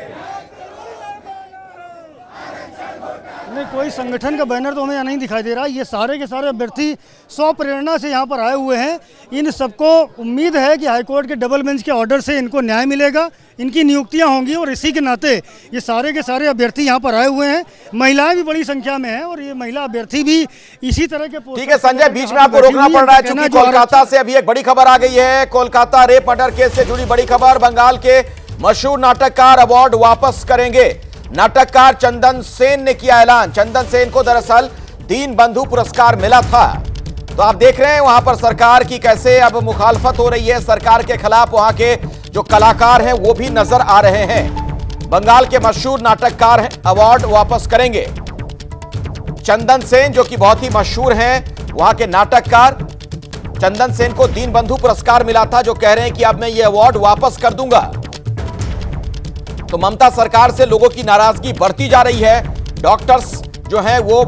नहीं, कोई संगठन का बैनर तो हमें यहाँ नहीं दिखाई दे रहा। ये सारे के सारे अभ्यर्थी स्वप्रेरणा से यहाँ पर आए हुए हैं। इन सबको उम्मीद है कि हाईकोर्ट के डबल बेंच के ऑर्डर से इनको न्याय मिलेगा, इनकी नियुक्तियाँ होंगी, और इसी के नाते ये सारे के सारे अभ्यर्थी यहाँ पर आए हुए हैं। महिलाएं भी बड़ी संख्या में हैं और ये महिला अभ्यर्थी भी इसी तरह के। ठीक है संजय, बीच में आपको रोकना पड़ रहा है क्योंकि कोलकाता से अभी एक बड़ी खबर आ गई है। कोलकाता रेप मर्डर केस से जुड़ी बड़ी खबर। बंगाल के मशहूर नाटककार अवार्ड वापस करेंगे। नाटककार चंदन सेन ने किया ऐलान। चंदन सेन को दरअसल दीन बंधु पुरस्कार मिला था। तो आप देख रहे हैं वहां पर सरकार की कैसे अब मुखालफत हो रही है। सरकार के खिलाफ वहां के जो कलाकार हैं वो भी नजर आ रहे हैं। बंगाल के मशहूर नाटककार हैं, अवार्ड वापस करेंगे। चंदन सेन जो कि बहुत ही मशहूर हैं वहां के नाटककार, चंदन सेन को दीनबंधु पुरस्कार मिला था, जो कह रहे हैं कि अब मैं ये अवार्ड वापस कर दूंगा। तो ममता सरकार से लोगों की नाराजगी बढ़ती जा रही है। डॉक्टर्स जो हैं वो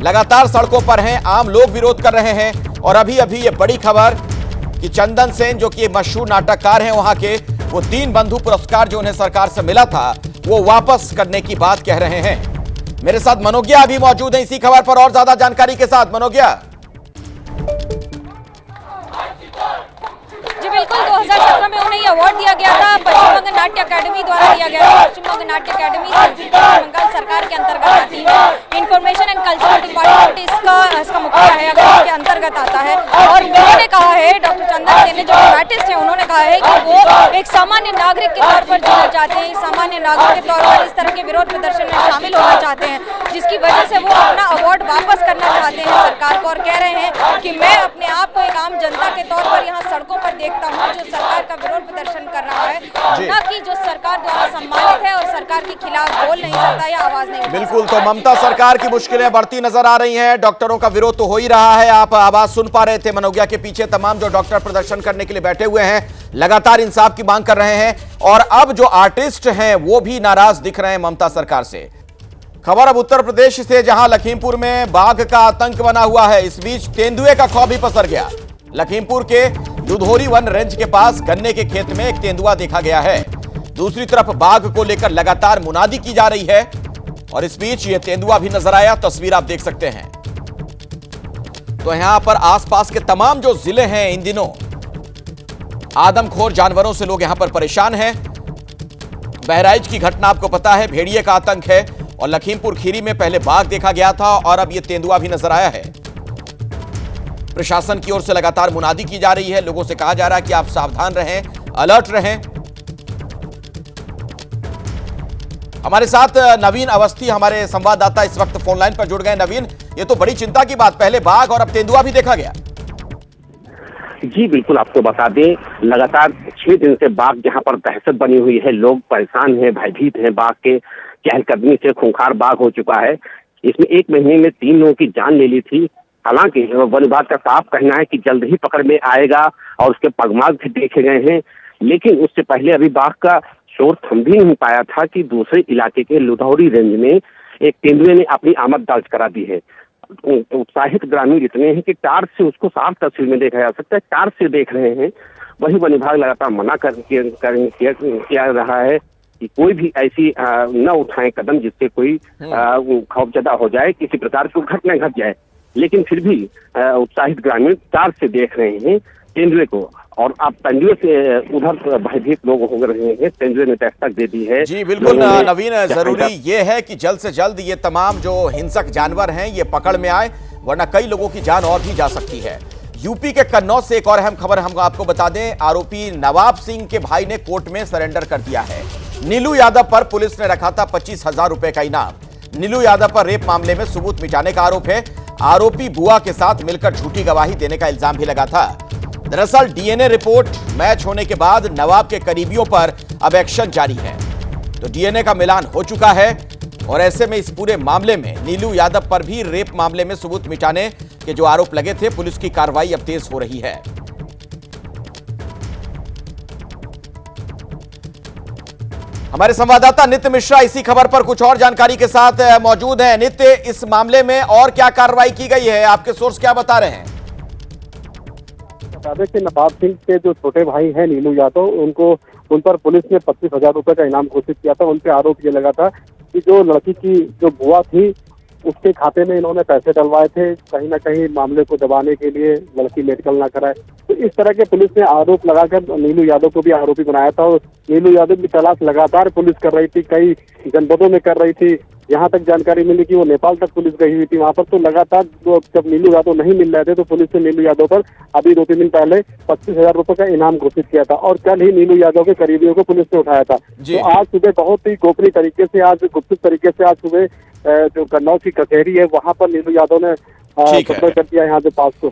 लगातार सड़कों पर हैं, आम लोग विरोध कर रहे हैं। और अभी अभी ये बड़ी खबर कि चंदन सेन जो कि मशहूर नाटककार हैं वहां के, वो दीनबंधु पुरस्कार जो उन्हें सरकार से मिला था वो वापस करने की बात कह रहे हैं। मेरे साथ मनोज्ञा अभी मौजूद है इसी खबर पर और ज्यादा जानकारी के साथ। मनोज्ञा, जी बिल्कुल, 2017 में उन्हें ये अवार्ड दिया गया था, पश्चिम बंगाल नाट्य अकेडमी द्वारा दिया गया था। पश्चिम बंगाल नाट्य अकेडमी बंगाल सरकार के अंतर्गत आती है। इंफॉर्मेशन एंड कल्चरल डिपार्टमेंट इसका मुखिया है, अगर इसके अंतर्गत आता है। और उन्होंने कहा है, डॉक्टर चंदन सेन जो आर्टिस्ट है, उन्होंने कहा है कि वो एक सामान्य नागरिक के तौर पर जीना चाहते हैं, सामान्य नागरिक के तौर पर इस तरह के विरोध प्रदर्शन में शामिल होना चाहते हैं, जिसकी वजह से वो अपना अवार्ड वापस करना चाहते हैं सरकार को। और कह रहे हैं कि मैं अपने आप को एक आम जनता के तौर पर यहाँ सड़कों पर देखता हूँ जो सरकार का विरोध प्रदर्शन कर रहा है, न कि जो सरकार द्वारा सम्मानित है और सरकार के खिलाफ बोल नहीं सकता या आवाज नहीं। बिल्कुल, तो ममता सरकार की मुश्किलें बढ़ती नजर आ रही हैं। डॉक्टरों का विरोध तो हो ही रहा है। आप आवाज सुन पा रहे थे मनोज्ञा के पीछे तमाम जो डॉक्टर प्रदर्शन करने के लिए बैठे हुए हैं, लगातार इंसाफ की मांग कर रहे हैं। और अब जो आर्टिस्ट हैं वो भी नाराज दिख रहे हैं ममता सरकार से। खबर अब उत्तर प्रदेश से, जहां लखीमपुर में बाघ का आतंक बना हुआ है। इस बीच तेंदुए का खौफ भी पसर गया। लखीमपुर के दुधोरी वन रेंज के पास गन्ने के खेत में एक तेंदुआ देखा गया है। दूसरी तरफ बाघ को लेकर लगातार मुनादी की जा रही है और इस बीच ये तेंदुआ भी नजर आया। तस्वीर आप देख सकते हैं। तो यहां पर आसपास के तमाम जो जिले हैं, इन दिनों आदमखोर जानवरों से लोग यहां पर परेशान हैं। बहराइच की घटना आपको पता है, भेड़िए का आतंक है। और लखीमपुर खीरी में पहले बाघ देखा गया था और अब यह तेंदुआ भी नजर आया है। प्रशासन की ओर से लगातार मुनादी की जा रही है, लोगों से कहा जा रहा है कि आप सावधान रहें, अलर्ट रहें। हमारे साथ नवीन अवस्थी हमारे संवाददाता इस वक्त फोन लाइन पर जुड़ गए। नवीन, ये तो बड़ी चिंता की बात, पहले बाघ और अब तेंदुआ भी देखा गया। जी बिल्कुल, आपको बता दें, लगातार 6 दिन से बाघ जहां पर दहशत बनी हुई है, लोग परेशान हैं, भयभीत हैं। बाघ के चहलकदमी से खूंखार बाघ हो चुका है। इसमें 1 महीने में 3 लोगों की जान ले ली थी। हालांकि वन विभाग का साफ कहना है कि जल्द ही पकड़ में आएगा और उसके पगमार्क भी देखे गए हैं। लेकिन उससे पहले अभी बाघ का शोर थम भी नहीं पाया था कि दूसरे इलाके के लुधौरी रेंज में एक तेंदुए ने अपनी आमद दर्ज करा दी है। उत्साहित ग्रामीण इतने हैं कि टार्च से उसको साफ तस्वीर में देखा जा सकता है, टार्च से देख रहे हैं। वही वन विभाग लगातार मना किया रहा है कि कोई भी ऐसी न उठाएं कदम जिससे कोई खौफजदा हो जाए, किसी प्रकार की घटना घट जाए। लेकिन फिर भी उत्साहित ग्रामीण टार्च से देख रहे हैं तेंदुए को। और अब तेंदुए से उधर भयभीत लोग हो रहे हैं। तेंदुए ने दस्तक दे दी है। जी बिल्कुल नवीन, जरूरी ये है कि जल्द से जल्द ये तमाम जो हिंसक जानवर हैं ये पकड़ में आए, वरना कई लोगों की जान और भी जा सकती है। यूपी के कन्नौज से एक और अहम खबर हम आपको बता दें। आरोपी नवाब सिंह के भाई ने कोर्ट में सरेंडर कर दिया है। नीलू यादव पर पुलिस ने रखा था 25,000 रुपए का इनाम। नीलू यादव पर रेप मामले में सबूत मिटाने का आरोप है। आरोपी बुआ के साथ मिलकर झूठी गवाही देने का इल्जाम भी लगा था। दरअसल डीएनए रिपोर्ट मैच होने के बाद नवाब के करीबियों पर अब एक्शन जारी है। तो डीएनए का मिलान हो चुका है और ऐसे में इस पूरे मामले में नीलू यादव पर भी रेप मामले में सबूत मिटाने के जो आरोप लगे थे, पुलिस की कार्रवाई अब तेज हो रही है। हमारे संवाददाता नित्य मिश्रा इसी खबर पर कुछ और जानकारी के साथ मौजूद हैं। नित्य, इस मामले में और क्या कार्रवाई की गई है, आपके सोर्स क्या बता रहे हैं? बता दें कि नवाब सिंह के जो छोटे भाई हैं नीलू यादव, उन पर पुलिस ने 25,000 रुपए का इनाम घोषित किया था। उन पे आरोप ये लगा था कि जो लड़की की जो बुआ थी उसके खाते में इन्होंने पैसे डलवाए थे, कहीं ना कहीं मामले को दबाने के लिए, लड़की मेडिकल ना कराए। तो इस तरह के पुलिस ने आरोप लगाकर नीलू यादव को भी आरोपी बनाया था। और नीलू यादव की तलाश लगातार पुलिस कर रही थी, कई जनपदों में कर रही थी। यहाँ तक जानकारी मिली कि वो नेपाल तक पुलिस गई हुई थी वहाँ पर। तो लगातार जब नीलू यादव नहीं मिल रहे थे तो पुलिस ने नीलू यादव पर अभी 2-3 दिन पहले 25,000 रुपए का इनाम घोषित किया था। और कल ही नीलू यादव के करीबियों को पुलिस ने उठाया था। तो आज सुबह बहुत ही गोपनीय तरीके से, आज गुप्त तरीके से, आज सुबह जो कन्नौज की कचहरी है वहाँ पर नीलू यादव ने सरेंडर कर दिया यहाँ से 500।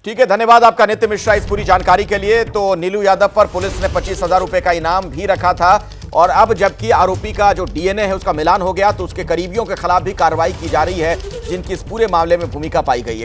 ठीक है, धन्यवाद आपका नित्य मिश्रा इस पूरी जानकारी के लिए। तो नीलू यादव पर पुलिस ने 25,000 रुपए का इनाम भी रखा था और अब जबकि आरोपी का जो डीएनए है उसका मिलान हो गया तो उसके करीबियों के खिलाफ भी कार्रवाई की जा रही है, जिनकी इस पूरे मामले में भूमिका पाई गई है।